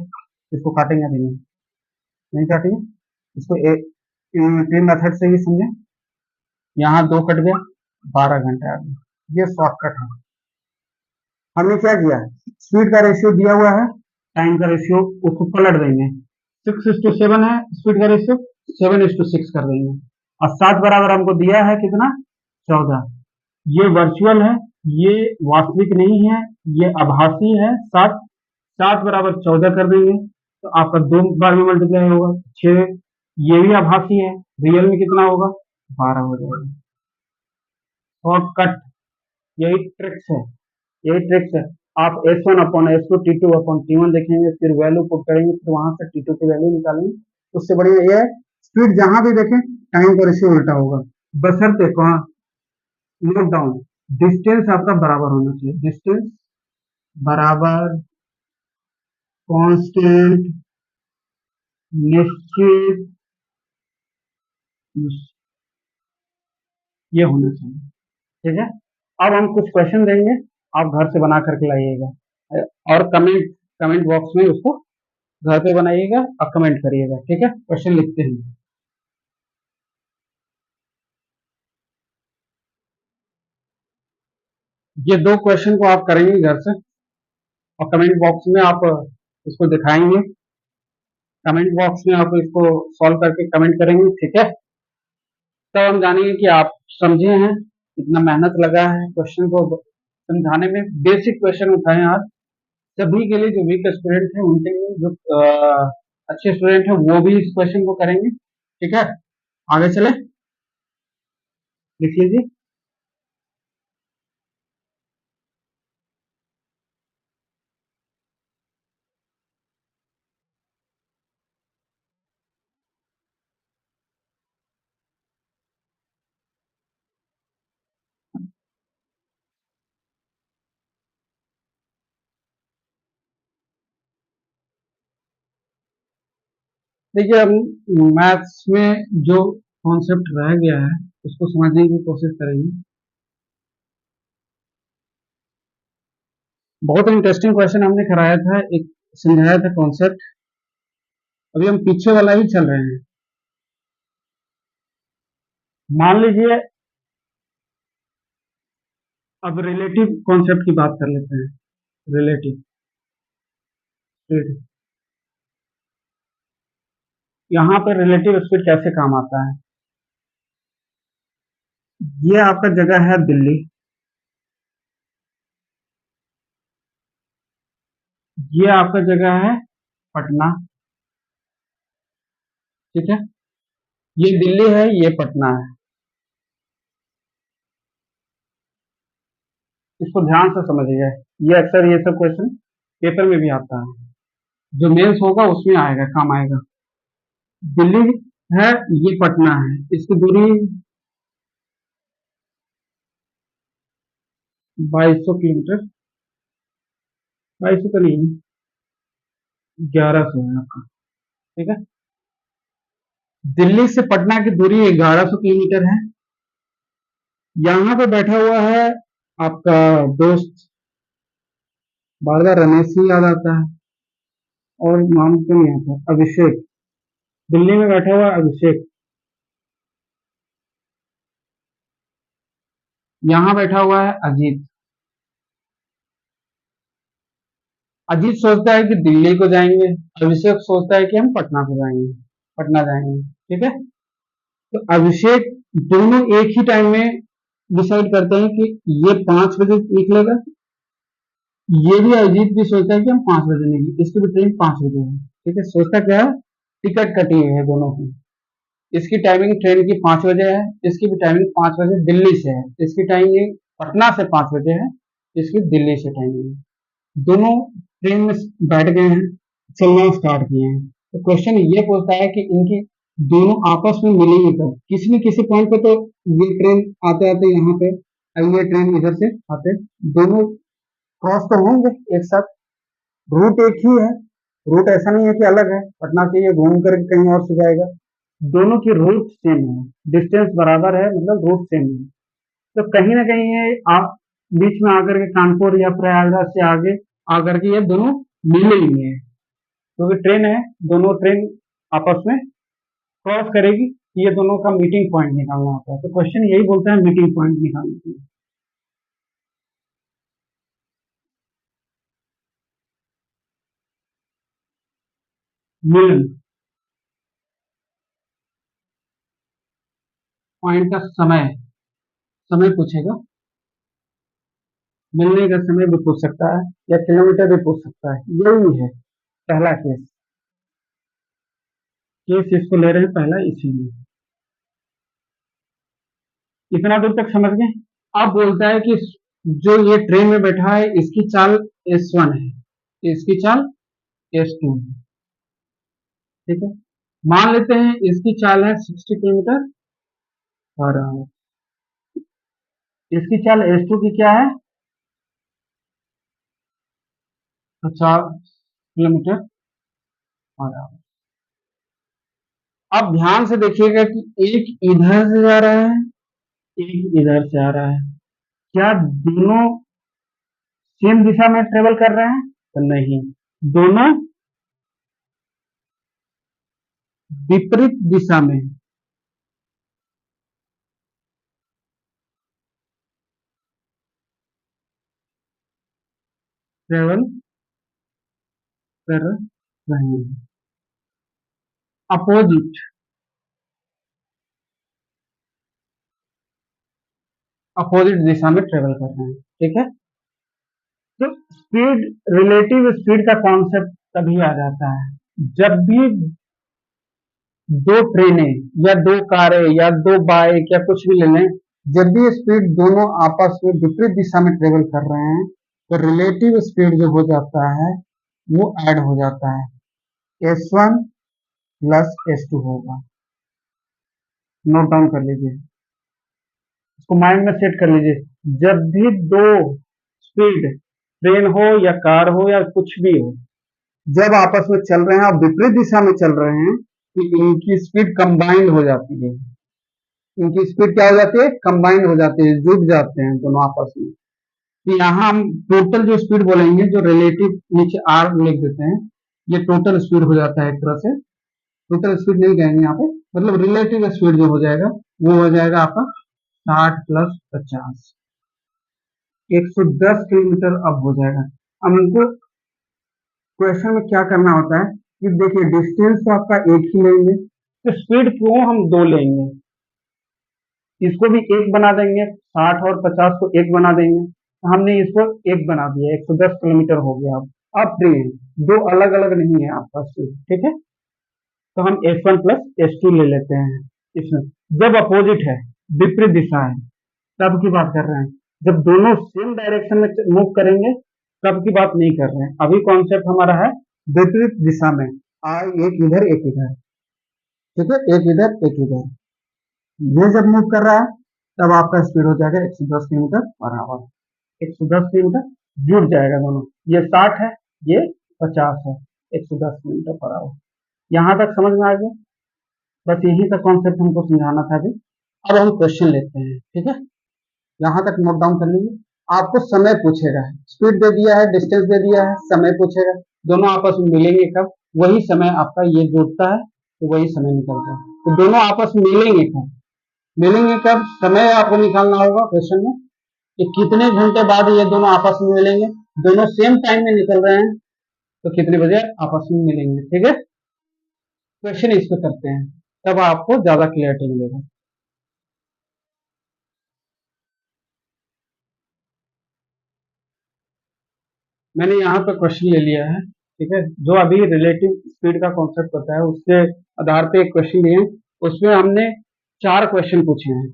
इसको काटेंगे अभी नहीं काटेंगे, इसको तीन मेथड से ही समझे, यहाँ 2 कट गया, 12 घंटे आ गए, ये शॉर्टकट है। हमने क्या किया, स्पीड का रेशियो दिया हुआ है, टाइम का रेशियो उसको पलट देंगे, 6:7 है स्पीड का रेशियो, 7:6 कर देंगे, और 7 बराबर हमको दिया है कितना, 14। ये वर्चुअल है, ये वास्तविक नहीं है, ये आभासी है। 7 7 बराबर 14 कर देंगे तो आपका 2 बार में मल्टीप्लाई होगा 6। ये भी आभासी है, रियल में कितना होगा, 12 हो जाएगा। शॉर्टकट, यही ट्रिक्स है, यही ट्रिक्स है। आप S1/S2 T2/T1 देखेंगे, फिर वैल्यू पुट करेंगे, फिर वहां से T2 की वैल्यू निकालेंगे। उससे बढ़िया ये है, स्पीड जहां भी देखें टाइम का रेशियो उल्टा होगा, बशर्ते कहाँ, नोट डाउन, डिस्टेंस आपका बराबर होना चाहिए, डिस्टेंस बराबर कांस्टेंट निश्चित, ये होना चाहिए। ठीक है, अब हम कुछ क्वेश्चन देंगे, आप घर से बना करके लाइएगा, और कमेंट कमेंट बॉक्स में उसको घर पे बनाइएगा और कमेंट करिएगा। ठीक है, क्वेश्चन लिखते हैं। ये 2 क्वेश्चन को आप करेंगे घर से, और कमेंट बॉक्स में आप इसको दिखाएंगे, कमेंट बॉक्स में आप इसको सॉल्व करके कमेंट करेंगे। ठीक है, तब हम जानेंगे कि आप समझे हैं, इतना मेहनत लगा है क्वेश्चन को समझाने में। बेसिक क्वेश्चन उठाए आज, सभी के लिए, जो वीक स्टूडेंट है उनके लिए, जो अच्छे स्टूडेंट है वो भी इस क्वेश्चन को करेंगे। ठीक है, आगे चले, लिख लीजिए। देखिए, हम मैथ्स में जो कॉन्सेप्ट रह गया है उसको समझने की कोशिश करेंगे। बहुत इंटरेस्टिंग क्वेश्चन हमने कराया था, एक समझाया था कॉन्सेप्ट, अभी हम पीछे वाला ही चल रहे हैं। मान लीजिए, अब रिलेटिव कॉन्सेप्ट की बात कर लेते हैं, रिलेटिव स्पीड। यहाँ पे रिलेटिव स्पीड कैसे काम आता है, ये आपका जगह है दिल्ली, ये आपका जगह है पटना। ठीक है, ये दिल्ली है, ये पटना है, इसको ध्यान से समझिए, ये अक्सर ये सब क्वेश्चन पेपर में भी आता है, जो मेंस होगा उसमें आएगा, काम आएगा। दिल्ली है, ये पटना है, इसकी दूरी 2200 किलोमीटर, 2200 तो नहीं है, 1100 है आपका। ठीक है, दिल्ली से पटना की दूरी 1100 किलोमीटर है। यहाँ पे बैठा हुआ है आपका दोस्त, बार बार रमेश ही याद आता है और नाम क्यों नहीं आता, अभिषेक, दिल्ली में बैठा हुआ है अभिषेक। यहाँ बैठा हुआ है अजीत, अजीत सोचता है कि दिल्ली को जाएंगे, अभिषेक सोचता है कि हम पटना को जाएंगे, पटना जाएंगे। ठीक है, तो अभिषेक दोनों एक ही टाइम में डिसाइड करते हैं कि ये 5 बजे निकलेगा, ये भी अजीत भी सोचता है कि हम 5 बजे निकले, इसकी भी ट्रेन 5 बजे है। ठीक है, सोचता क्या है, टिकट कटी हुई है दोनों की, इसकी टाइमिंग ट्रेन की 5 बजे है, इसकी भी टाइमिंग 5 बजे दिल्ली से है, इसकी टाइमिंग पटना से 5 बजे है, इसकी दिल्ली से टाइमिंग है। दोनों ट्रेन में बैठ गए हैं, चलना स्टार्ट किए हैं, तो क्वेश्चन ये पूछता है कि इनकी दोनों आपस में मिलेंगे कब, किसी न किसी पॉइंट पे तो ये ट्रेन आते आते यहाँ पे, ये ट्रेन इधर से आते, दोनों क्रॉस तो होंगे एक साथ, रूट एक ही है, रूट ऐसा नहीं है कि अलग है, पटना से ये घूम कर कहीं और से जाएगा, दोनों की रूट सेम है, डिस्टेंस बराबर है, मतलब रूट सेम है। तो कहीं ना कहीं ये आप बीच में आकर के कानपुर या प्रयागराज से आगे आकर के ये दोनों मिलेंगे, क्योंकि ट्रेन है, दोनों ट्रेन आपस में क्रॉस करेगी, ये दोनों का मीटिंग पॉइंट निकालना होता है, तो क्वेश्चन यही बोलता है मीटिंग पॉइंट निकालने के लिए। मिलन पॉइंट का समय, समय पूछेगा, मिलने का समय भी पूछ सकता है या किलोमीटर भी पूछ सकता है। यही है पहला केस, केस इसको ले रहे हैं पहला इसीलिए। इतना दूर तक समझ गए। अब बोलता है कि जो ये ट्रेन में बैठा है इसकी चाल S1 है, इसकी चाल S2 है, ठीक है। मान लेते हैं इसकी चाल है 60 किलोमीटर पर आवर, इसकी चाल S2 की क्या है, 50 किलोमीटर पर आवर। अब ध्यान से देखिएगा कि एक इधर से जा रहा है, एक इधर से आ रहा है, क्या दोनों सेम दिशा में ट्रेवल कर रहे हैं? तो नहीं, दोनों विपरीत दिशा में ट्रेवल कर रहे हैं, अपोजिट, अपोजिट दिशा में ट्रेवल कर रहे हैं, ठीक है। तो स्पीड, रिलेटिव स्पीड का कॉन्सेप्ट तभी आ जाता है जब भी दो ट्रेनें या दो कारें या दो बाइक या कुछ भी ले लें, जब भी स्पीड दोनों आपस में विपरीत दिशा में ट्रेवल कर रहे हैं तो रिलेटिव स्पीड जो हो जाता है वो ऐड हो जाता है, S1 प्लस S2 होगा। नोट डाउन कर लीजिए, इसको माइंड में सेट कर लीजिए। जब भी दो स्पीड, ट्रेन हो या कार हो या कुछ भी हो, जब आपस में चल रहे हैं और विपरीत दिशा में चल रहे हैं तो इनकी स्पीड कंबाइंड हो जाती है, इनकी स्पीड क्या हो जाती है, कंबाइंड हो जाती है, जुड़ जाते हैं दोनों आपस में। तो यहाँ हम टोटल जो स्पीड बोलेंगे, जो रिलेटिव नीचे आर लिख देते हैं, ये टोटल स्पीड हो जाता है एक तरह से। टोटल स्पीड नहीं कहेंगे यहाँ पे, मतलब रिलेटिव स्पीड जो हो जाएगा वो हो जाएगा आपका 60 + 50, 110 किलोमीटर अब हो जाएगा। अब हमको क्वेश्चन में क्या करना होता है कि देखिए डिस्टेंस तो आपका एक ही लेंगे, तो स्पीड क्यों हम दो लेंगे, इसको भी एक बना देंगे, 60 और 50 को एक बना देंगे, तो हमने इसको एक बना दिया, 110 किलोमीटर हो गया। अब ट्रेन दो अलग अलग नहीं है आपका स्पीड, ठीक है। तो हम S1 प्लस S2 ले लेते हैं इसमें। जब अपोजिट है, विपरीत दिशा है, तब की बात कर रहे हैं। जब दोनों सेम डायरेक्शन में मूव करेंगे तब की बात नहीं कर रहे हैं। अभी कॉन्सेप्ट हमारा है विपरीत दिशा में, एक इधर एक इधर, ठीक है, एक इधर एक इधर, ये जब मूव कर रहा है तब आपका स्पीड हो जाएगा 110 किलोमीटर पर आवर। 110 किलोमीटर जुड़ जाएगा दोनों, ये 60 है, ये 50 है, 110 किलोमीटर पर आवर। यहाँ तक समझ में आ गया, बस यही का कॉन्सेप्ट हमको समझाना था अभी। अब हम क्वेश्चन लेते हैं, ठीक है। यहाँ तक नोट डाउन कर लीजिए। आपको समय पूछेगा, स्पीड दे दिया है, डिस्टेंस दे दिया है, समय पूछेगा, दोनों आपस में मिलेंगे कब, वही समय आपका ये जुड़ता है तो वही समय निकलता है। तो दोनों आपस में मिलेंगे कब, मिलेंगे कब, समय आपको निकालना होगा क्वेश्चन में कि कितने घंटे बाद ये दोनों आपस में मिलेंगे। दोनों सेम टाइम में निकल रहे हैं तो कितने बजे आपस में मिलेंगे, ठीक है। क्वेश्चन इस पे करते हैं, तब आपको ज्यादा क्लियरिटी मिलेगा। मैंने यहाँ पे क्वेश्चन ले लिया है, ठीक है। जो अभी रिलेटिव स्पीड का कॉन्सेप्ट होता है उसके आधार पे एक क्वेश्चन लिए, उसमें हमने 4 क्वेश्चन पूछे हैं।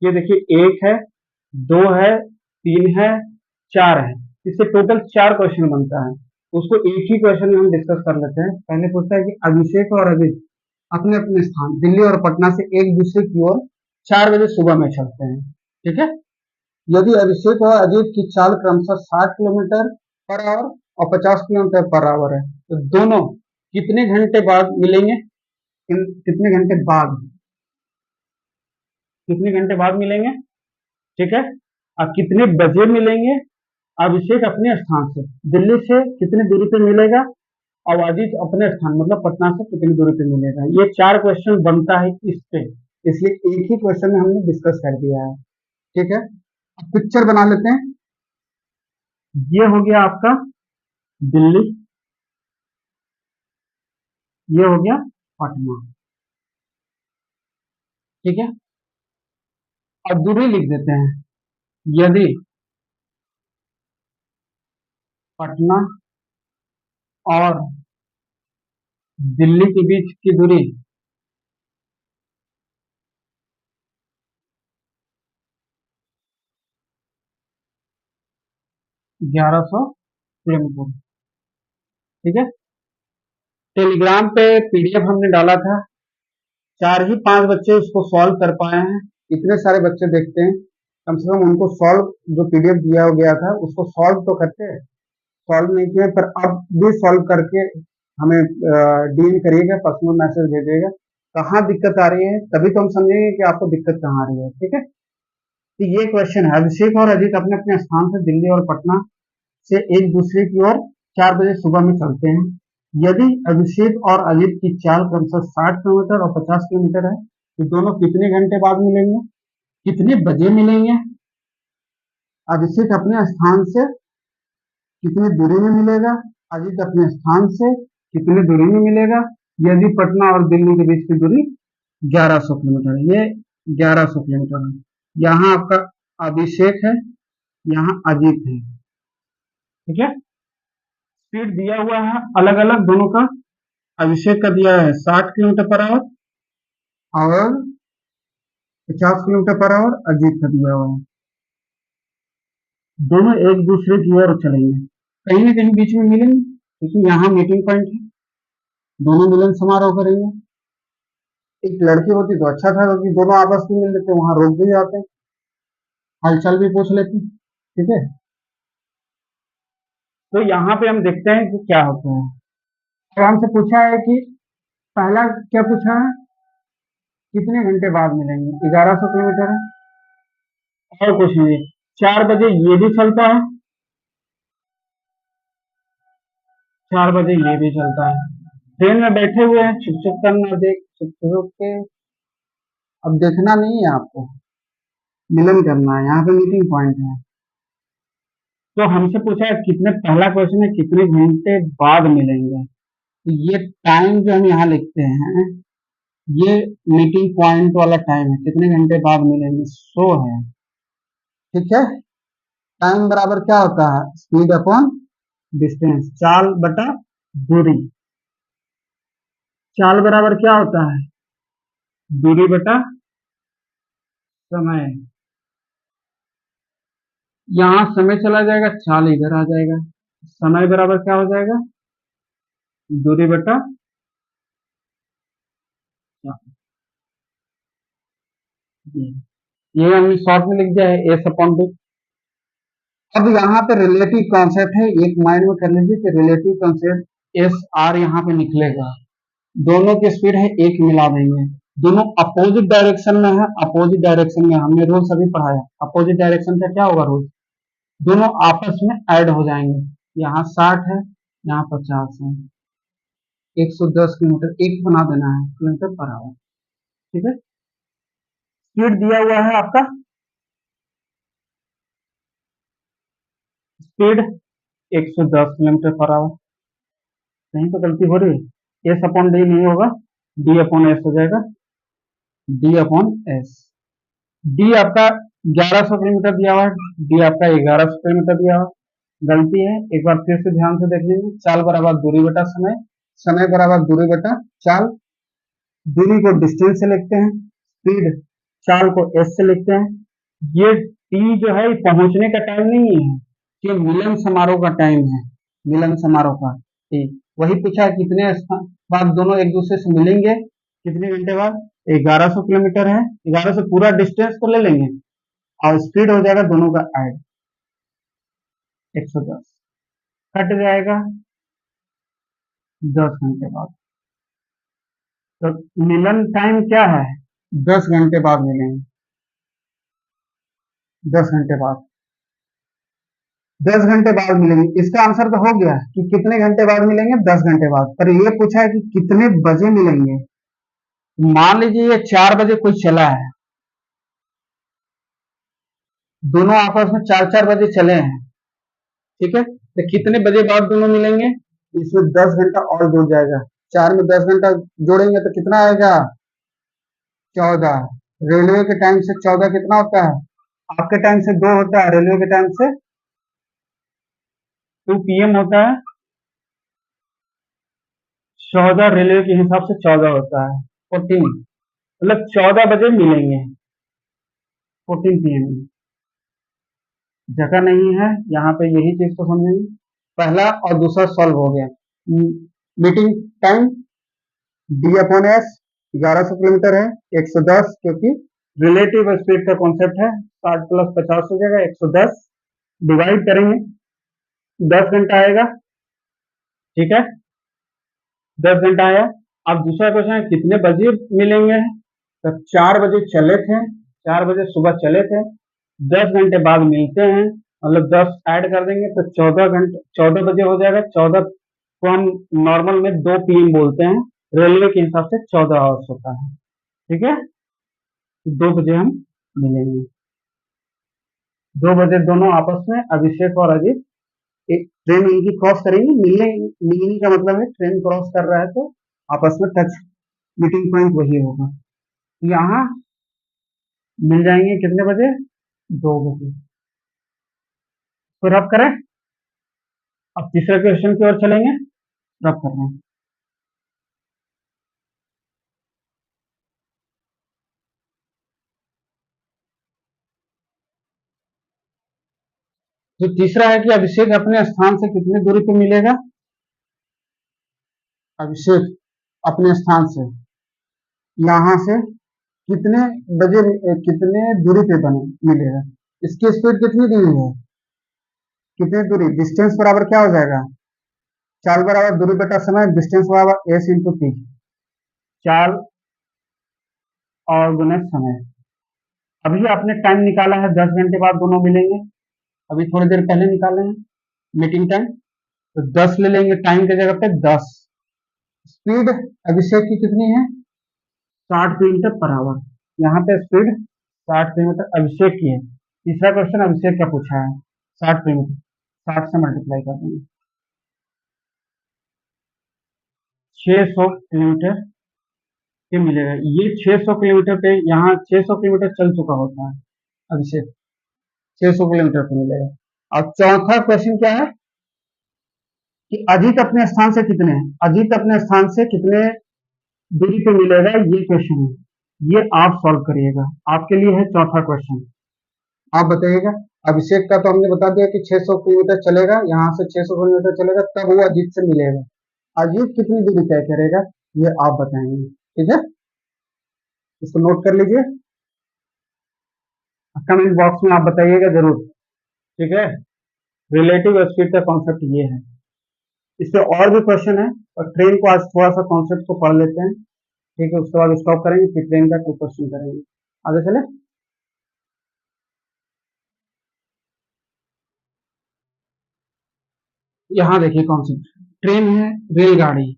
ये देखिए, एक है, दो है, तीन है, चार है, इससे टोटल 4 क्वेश्चन बनता है। उसको एक ही क्वेश्चन में हम डिस्कस कर लेते हैं। पहले पूछता है कि अभिषेक और अजित अपने अपने स्थान दिल्ली और पटना से एक दूसरे की ओर 4 बजे सुबह में चलते हैं, ठीक है। यदि अभिषेक और अजीत की चाल क्रमशः 60 किलोमीटर पर आवर और 50 किलोमीटर पर आवर है तो दोनों कितने घंटे बाद मिलेंगे, कितने घंटे बाद, कितने घंटे बाद मिलेंगे, ठीक है। अब कितने बजे मिलेंगे, अभिषेक अपने स्थान से दिल्ली से कितनी दूरी पे मिलेगा और अजीत अपने स्थान मतलब पटना से कितनी दूरी पे मिलेगा। ये 4 क्वेश्चन बनता है इस पे, इसलिए एक ही क्वेश्चन में हमने डिस्कस कर दिया है, ठीक है। अब पिक्चर बना लेते हैं। ये हो गया आपका दिल्ली, ये हो गया पटना। ठीक है, अब दूरी लिख देते हैं। यदि पटना और दिल्ली के बीच की दूरी 1100 किलोमीटर। ठीक है, टेलीग्राम पे पीडीएफ हमने डाला था, 4 ही 5 बच्चे उसको सॉल्व कर पाए हैं। इतने सारे बच्चे देखते हैं, कम से कम उनको सॉल्व, जो पीडीएफ दिया गया था उसको सॉल्व तो करते हैं। सॉल्व नहीं किया, पर अब भी सॉल्व करके हमें डीएम करिएगा, पर्सनल मैसेज भेजिएगा कहाँ दिक्कत आ रही है, तभी तो हम समझेंगे कि आपको दिक्कत कहाँ आ रही है। ठीक है, तो ये क्वेश्चन है, अभिषेक और अजीत अपने अपने स्थान से दिल्ली और पटना से एक दूसरे की ओर 4 बजे सुबह में चलते हैं। यदि अभिषेक और अजीत की चाल क्रमशः 60 किलोमीटर और 50 किलोमीटर है, तो दोनों कितने घंटे बाद मिलेंगे, कितने बजे मिलेंगे? अभिषेक अपने स्थान से कितनी दूरी में मिलेगा, अजीत अपने स्थान से कितनी दूरी में मिलेगा, यदि पटना और दिल्ली के बीच की दूरी 1100 किलोमीटर है। ये 1100 किलोमीटर है। यहाँ आपका अभिषेक है, यहाँ अजीत है। ठीक है, स्पीड दिया हुआ है अलग अलग दोनों का। अभिषेक का दिया है 60 किलोमीटर पर आवर और 50 किलोमीटर पर आवर अजीत का दिया हुआ है। दोनों एक दूसरे की ओर चलेंगे, कहीं ना कहीं बीच में मिलेंगे, क्योंकि यहाँ मीटिंग पॉइंट है, दोनों मिलन समारोह करेंगे। एक लड़की होती तो अच्छा था, क्योंकि दोनों आपस में मिल लेते, वहां रोक भी जाते, हालचाल भी पूछ लेते। ठीक है, तो यहाँ पे हम देखते हैं कि क्या होता है। तो हमसे पूछा है कि पहला क्या पूछा है, कितने घंटे बाद मिलेंगे, 1100 किलोमीटर है और कुछ नहीं। 4 बजे ये भी चलता है, 4 बजे ये भी चलता है। ट्रेन में बैठे हुए हैं, छुप छुप करना, देख छुप छुप के, अब देखना नहीं है आपको, मिलन करना है, यहाँ पे मीटिंग पॉइंट है। तो हमसे पूछा है कितने, पहला क्वेश्चन है कितने घंटे बाद मिलेंगे। तो ये टाइम जो हम यहाँ लिखते हैं, ये मीटिंग पॉइंट वाला टाइम है, कितने घंटे बाद मिलेंगे, 100 है। ठीक है, टाइम बराबर क्या होता है, स्पीड अपॉन डिस्टेंस, चाल बटा दूरी। चाल बराबर क्या होता है, दूरी बटा समय। यहाँ समय चला जाएगा, चाल इधर आ जाएगा, समय बराबर क्या हो जाएगा, दूरी बटा चाल। ये हमने शॉर्ट में लिख दिया है, एस अपॉन टी। अब यहाँ पे रिलेटिव कॉन्सेप्ट है, एक माइंड में कर लीजिए कि रिलेटिव कॉन्सेप्ट एस आर यहाँ पे निकलेगा। दोनों की स्पीड है, एक मिला देंगे, दोनों अपोजिट डायरेक्शन में है। अपोजिट डायरेक्शन में हमने रूल सभी पढ़ाया, अपोजिट डायरेक्शन का क्या होगा रूल, दोनों आपस में ऐड हो जाएंगे। यहाँ 60 है, यहाँ 50 है, 110 किलोमीटर, एक बना देना है किलोमीटर पर आवर। ठीक है, स्पीड दिया हुआ है आपका, स्पीड 110 किलोमीटर पर आवर। कहीं तो गलती हो रही है, एस अपॉन डी नहीं होगा, डी अपॉन एस हो जाएगा, डी अपॉन एस। डी आपका 1100 किलोमीटर दिया हुआ है, डी आपका 1100 किलोमीटर दिया हुआ है। गलती है, एक बार फिर से ध्यान से देख लीजिए, चाल बराबर दूरी बटा समय, समय बराबर दूरी बटा चाल। दूरी को डिस्टेंस से लिखते हैं, स्पीड चाल को एस से लिखते हैं। ये टी जो है पहुंचने का टाइम नहीं है, ये मिलन समारोह का टाइम है, मिलन समारोह का टी। वही पूछा है कितने बाद दोनों एक दूसरे से मिलेंगे, कितने घंटे बाद, 1100 किलोमीटर है, 1100 से पूरा डिस्टेंस को ले लेंगे और स्पीड हो जाएगा दोनों का ऐड, 110 कट जाएगा 10 घंटे बाद। तो मिलन टाइम क्या है, 10 घंटे बाद मिलेंगे, 10 घंटे बाद, 10 घंटे बाद मिलेंगे। इसका आंसर तो हो गया कि कितने घंटे बाद मिलेंगे, 10 घंटे बाद। पर ये पूछा है कि कितने बजे मिलेंगे। मान लीजिए ये 4 बजे कोई चला है, दोनों आपस में 4-4 बजे चले हैं। ठीक है, तो कितने बजे बाद दोनों मिलेंगे, इसमें 10 घंटा और जुड़ जाएगा, 4 में 10 घंटा जोड़ेंगे तो कितना आएगा? 14। रेलवे के टाइम से 14 कितना होता है? आपके टाइम से 2 होता है, रेलवे के टाइम से 2 PM होता है। 14 रेलवे के हिसाब से 14 होता है, 14 मतलब 14 बजे मिलेंगे 14 PM में। जगह नहीं है यहाँ पे, यही चीज को समझेंगे। पहला और दूसरा सॉल्व हो गया। मीटिंग टाइम D/S 1100 किलोमीटर है, 110, क्योंकि रिलेटिव स्पीड का कॉन्सेप्ट है। 60 + 50 हो जाएगा 110, डिवाइड करेंगे 10 घंटा आएगा, ठीक है, 10 घंटा आया। अब दूसरा क्वेश्चन है कितने बजे मिलेंगे, तो 4 बजे चले थे, 4 बजे सुबह चले थे, 10 घंटे बाद मिलते हैं, मतलब 10 ऐड कर देंगे तो 14 घंटे, 14 बजे हो जाएगा। 14 को हम नॉर्मल में 2 PM बोलते हैं, रेलवे के हिसाब से 14 आवर्स होता है, ठीक है। 2 बजे हम मिलेंगे, 2 बजे दोनों आपस में, अभिषेक और अजीत, एक ट्रेन इनकी क्रॉस करेंगे। मिलने का मतलब है ट्रेन क्रॉस कर रहा है तो आपस में टच, मीटिंग पॉइंट वही होगा। यहाँ मिल जाएंगे कितने बजे? 2 बजे। तो रब करें, अब तीसरे क्वेश्चन की ओर चलेंगे, रब कर रहे हैं। जो तीसरा है कि अभिषेक अपने स्थान से कितनी दूरी पे मिलेगा? अभिषेक अपने स्थान से यहाँ से कितने बजे, कितने दूरी पे बने मिलेगा? इसकी स्पीड कितनी दी हुई है? कितनी दूरी, डिस्टेंस बराबर क्या हो जाएगा? चाल बराबर दूरी बटा समय, डिस्टेंस बराबर S × T। चाल और गुने समय। अभी आपने टाइम निकाला है, 10 घंटे बाद दोनों मिलेंगे, अभी थोड़ी देर पहले निकाले हैं मीटिंग टाइम, तो 10 ले लेंगे टाइम की जगह पे 10। स्पीड अभिषेक की कितनी है? 60 किलोमीटर पर आवर। यहाँ पे स्पीड 60 किलोमीटर अभिषेक की है। तीसरा क्वेश्चन अभिषेक का पूछा है, 60 किलोमीटर, 60 से मल्टीप्लाई कर देंगे, 600 किलोमीटर पे मिलेगा। ये 600 किलोमीटर पे, यहाँ 600 किलोमीटर चल चुका होता है अभिषेक, 600 किलोमीटर पे मिलेगा। और चौथा क्वेश्चन क्या है कि अजीत अपने स्थान से कितने, अजीत अपने स्थान से कितने दूरी पे मिलेगा, ये क्वेश्चन है। ये आप सॉल्व करिएगा, आपके लिए है चौथा क्वेश्चन। आप बताइएगा। अभिषेक का तो हमने बता दिया कि 600 किलोमीटर चलेगा, यहाँ से 600 किलोमीटर चलेगा, तब वो अजीत से मिलेगा। अजीत कितनी दूरी तय करेगा, ये आप बताएंगे, ठीक है। इसको नोट कर लीजिए, कमेंट बॉक्स में आप बताइएगा जरूर, ठीक है। रिलेटिव स्पीड का कॉन्सेप्ट ये है। इससे और भी क्वेश्चन है, और ट्रेन को आज थोड़ा सा कॉन्सेप्ट को पढ़ लेते हैं, ठीक है। उसके बाद स्टॉप करेंगे, फिर ट्रेन का 2 क्वेश्चन करेंगे। आगे चले। यहाँ देखिए कॉन्सेप्ट, ट्रेन है, रेलगाड़ी,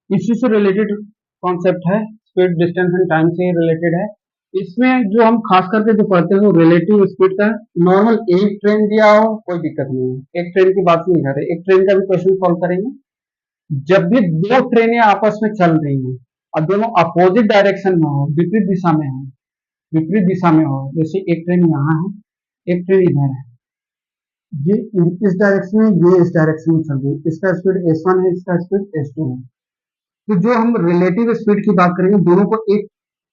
इसी से रिलेटेड कॉन्सेप्ट है, स्पीड डिस्टेंस एंड टाइम से रिलेटेड है। इसमें जो हम खास करके जो पढ़ते हैं वो रिलेटिव स्पीड का। नॉर्मल एक ट्रेन दिया हो कोई दिक्कत नहीं है, एक ट्रेन की बात नहीं कर रहे, एक ट्रेन का भी क्वेश्चन सॉल्व करेंगे। जब भी 2 ट्रेनें आपस में चल रही हैं और दोनों अपोजिट डायरेक्शन में हो, विपरीत दिशा में हो, विपरीत दिशा में हो, जैसे एक ट्रेन यहाँ है, एक ट्रेन इधर है, ये इस डायरेक्शन में, ये इस डायरेक्शन में चल रही है, इसका स्पीड S1 है, इसका स्पीड S2 है। तो जो हम रिलेटिव स्पीड की बात करेंगे, दोनों को एक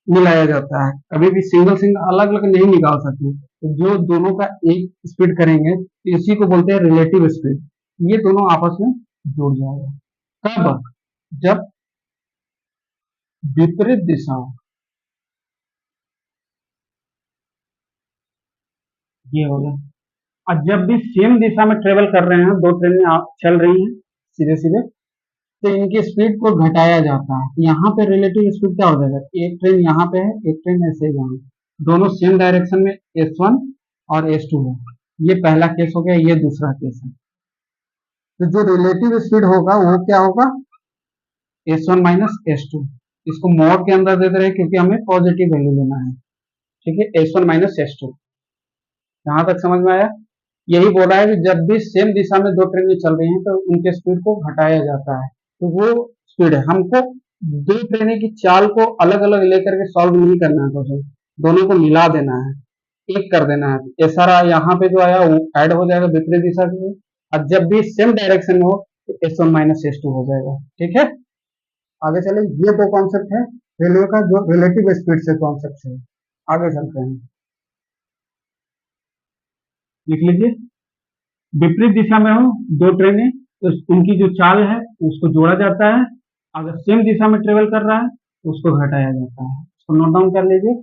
मिलाया जाता है, कभी भी सिंगल सिंगल अलग अलग नहीं निकाल सकते। तो जो दोनों का एक स्पीड करेंगे तो इसी को बोलते हैं रिलेटिव स्पीड। ये दोनों आपस में जुड़ जाएगा, कब? जब विपरीत दिशा हो, ये होगा। और जब भी सेम दिशा में ट्रेवल कर रहे हैं, 2 ट्रेनें चल रही हैं सीधे सीधे, तो इनकी स्पीड को घटाया जाता है। यहाँ पे रिलेटिव स्पीड क्या हो जाएगा, एक ट्रेन यहाँ पे है, एक ट्रेन ऐसे यहाँ, दोनों सेम डायरेक्शन में S1 और S2 है। ये पहला केस हो गया, ये दूसरा केस है। तो जो रिलेटिव स्पीड होगा वो क्या होगा, S1 - S2। इसको मॉड के अंदर दे दे रहे हैं क्योंकि हमें पॉजिटिव वैल्यू लेना है, ठीक है। S1 - S2, यहाँ तक समझ में आया। यही बोला है कि जब भी सेम दिशा में 2 ट्रेनें चल रही हैं तो उनके स्पीड को घटाया जाता है। तो वो स्पीड है। हमको दो ट्रेनें की चाल को अलग अलग लेकर के सॉल्व नहीं करना है, क्वेश्चन दोनों को मिला देना है, एक कर देना है। ये सारा यहाँ पे जो आया वो ऐड हो जाएगा विपरीत दिशा में, और जब भी सेम डायरेक्शन में हो तो S1 माइनस S2 हो जाएगा। ठीक है, आगे चले। ये दो कॉन्सेप्ट है रेलवे का जो रिलेटिव स्पीड से कॉन्सेप्ट है। आगे चलते हैं, लिख लीजिए। विपरीत दिशा में हो दो ट्रेनें तो उनकी जो चाल है उसको जोड़ा जाता है, अगर सेम दिशा में ट्रेवल कर रहा है तो उसको घटाया जाता है। इसको नोट डाउन कर लीजिए।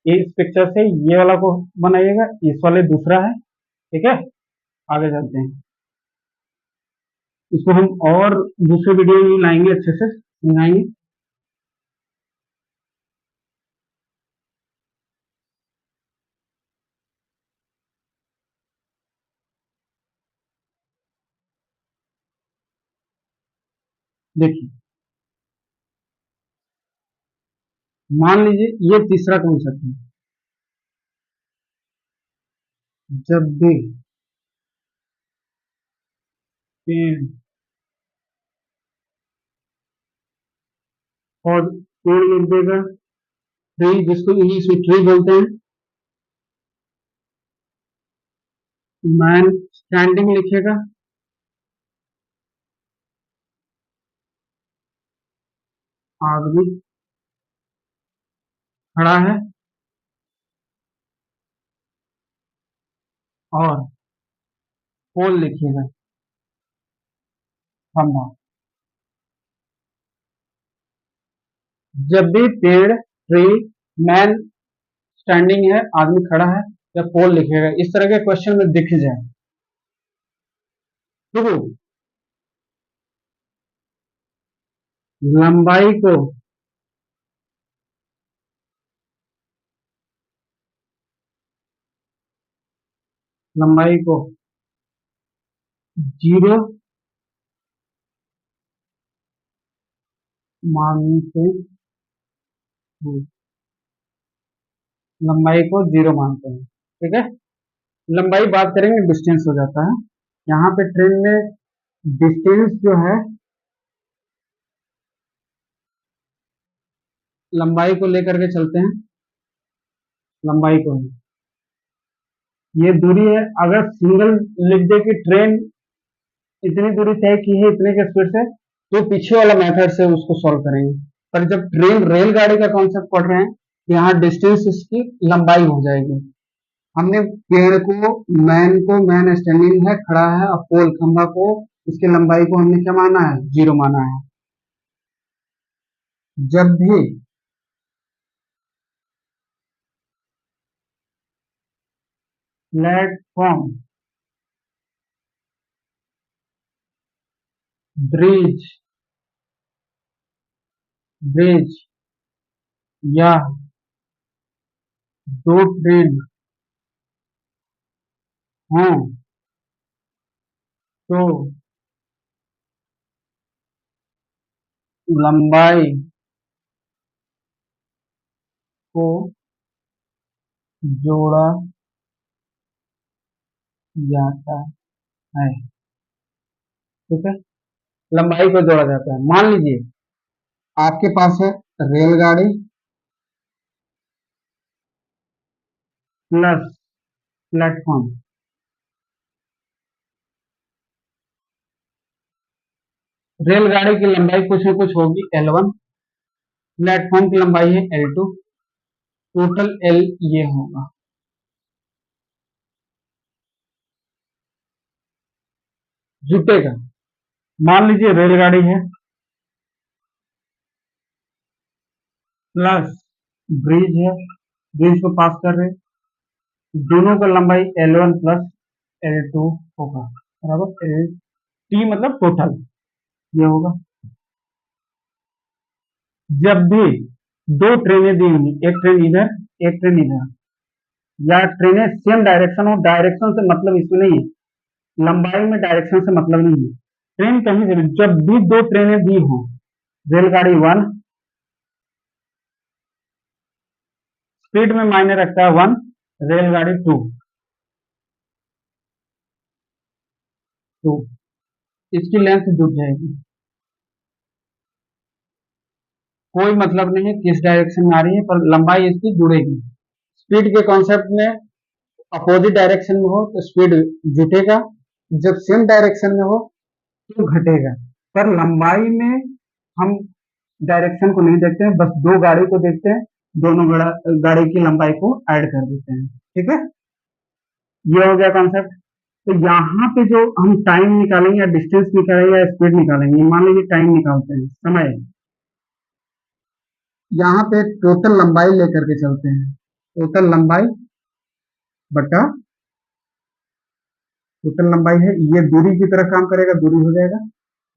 इस पिक्चर से ये वाला को बनाइएगा, इस वाले दूसरा है। ठीक है, आगे चलते हैं। इसको हम और दूसरे वीडियो में लाएंगे, अच्छे से समझाएंगे। देखिए, मान लीजिए ये तीसरा कॉन्सेप्ट है। जब भी पेड़ और पेड़ लिख देगा, ट्री जिसको इंग्लिश में ट्री बोलते हैं, मैन स्टैंडिंग लिखेगा, आदमी खड़ा है, और पोल लिखेगा, खंभा। जब भी पेड़, ट्री, मैन स्टैंडिंग है, आदमी खड़ा है, या पोल लिखेगा, इस तरह के क्वेश्चन में दिख जाए तो लंबाई को लंबाई को जीरो मानते हैं, लंबाई को जीरो मानते हैं। ठीक है, लंबाई बात करेंगे डिस्टेंस हो जाता है। यहाँ पे ट्रेन में डिस्टेंस जो है लंबाई को लेकर के चलते हैं, लंबाई को ही। ये दूरी है, अगर सिंगल लिख दे कि ट्रेन इतनी दूरी तय की है इतने के स्पीड से, तो पीछे वाला मेथड से उसको सॉल्व करेंगे। पर जब ट्रेन रेलगाड़ी का कॉन्सेप्ट पढ़ रहे हैं, यहाँ डिस्टेंस इसकी लंबाई हो जाएगी। हमने पेड़ को, मैन स्टैंडिंग है, खड़ा है, और पोल खंभा को, इसकी लंबाई को हमने क्या माना है, जीरो माना है। जब भी प्लेटफॉर्म, ब्रिज ब्रिज या दो ट्रेन हो तो लंबाई को जोड़ा जाता है। ठीक है, लंबाई को जोड़ा जाता है। मान लीजिए आपके पास है रेलगाड़ी प्लस प्लेटफॉर्म। रेलगाड़ी की लंबाई कुछ न कुछ होगी L1, प्लेटफॉर्म की लंबाई है L2, टोटल L ये होगा। जुटेगा। मान लीजिए रेलगाड़ी है प्लस ब्रिज है, ब्रिज को पास कर रहे, दोनों का लंबाई L1 प्लस L2 होगा, बराबर L T मतलब टोटल ये होगा। जब भी दो ट्रेनें दी होंगी, एक ट्रेन इधर एक ट्रेन इधर, या ट्रेनें सेम डायरेक्शन हो, डायरेक्शन से मतलब इसमें नहीं है, लंबाई में डायरेक्शन से मतलब नहीं है, ट्रेन कहीं से भी, जब भी दो ट्रेनें दी हो, रेलगाड़ी 1 स्पीड में मायने रखता है 1, रेलगाड़ी 2 इसकी लेंथ जुट जाएगी। कोई मतलब नहीं है किस डायरेक्शन में आ रही है, पर लंबाई इसकी जुड़ेगी। स्पीड के कॉन्सेप्ट में अपोजिट डायरेक्शन में हो तो स्पीड जुटेगा, जब सेम डायरेक्शन में हो तो घटेगा। पर लंबाई में हम डायरेक्शन को नहीं देखते हैं, बस दो गाड़ी को देखते हैं, दोनों गाड़ी की लंबाई को ऐड कर देते हैं। ठीक है, ये हो गया कॉन्सेप्ट। तो यहाँ पे जो हम टाइम निकालेंगे या डिस्टेंस निकालेंगे या स्पीड निकालेंगे, मान लीजिए टाइम निकालते हैं, समय, यहाँ पे टोटल लंबाई लेकर के चलते हैं, टोटल लंबाई बटा टोटल लंबाई है, ये दूरी की तरह काम करेगा, दूरी हो जाएगा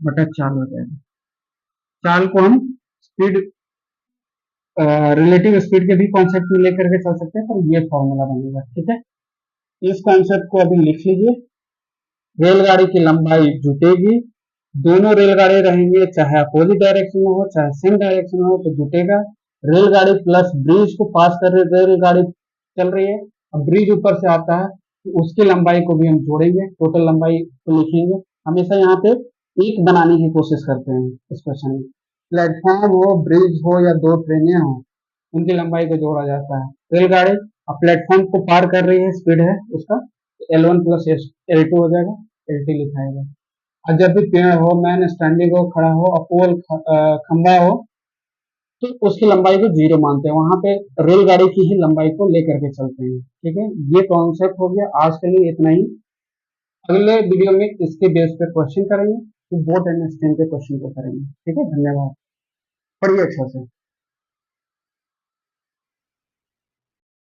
बटा चाल हो जाएगा। चाल को हम स्पीड, रिलेटिव स्पीड के भी कॉन्सेप्ट में लेकर के चल सकते हैं, पर ये फॉर्मूला बनेगा। ठीक है, इस कॉन्सेप्ट को अभी लिख लीजिए। रेलगाड़ी की लंबाई जुटेगी, दोनों रेलगाड़ी रहेंगे, चाहे अपोजिट डायरेक्शन में हो चाहे सेम डायरेक्शन में हो तो जुटेगा। रेलगाड़ी प्लस ब्रिज को पास कर रही रेलगाड़ी चल रही है, अब ब्रिज ऊपर से आता है तो उसकी लंबाई को भी हम जोड़ेंगे, टोटल लंबाई को लिखेंगे। हमेशा यहाँ पे एक बनाने की कोशिश करते हैं इस क्वेश्चन में। प्लेटफॉर्म हो, ब्रिज हो या दो ट्रेनें हो, उनकी लंबाई को जोड़ा जाता है। रेलगाड़ी अब प्लेटफॉर्म को पार कर रही है, स्पीड है उसका L1 प्लस L2 हो जाएगा, LT लिखाएगा। और जब भी पेड़ हो, मैन स्टैंडिंग हो, खड़ा हो, अपोल खंबा हो, तो उसकी लंबाई को जीरो मानते हैं, वहां पे रेलगाड़ी की ही लंबाई को लेकर के चलते हैं। ठीक है, ये कॉन्सेप्ट हो गया। आज के लिए इतना ही। अगले वीडियो में इसके बेस पे क्वेश्चन करेंगे, तो बोट एंड स्टैंड के क्वेश्चन को करेंगे। ठीक है, धन्यवाद, पढ़िए अच्छा से।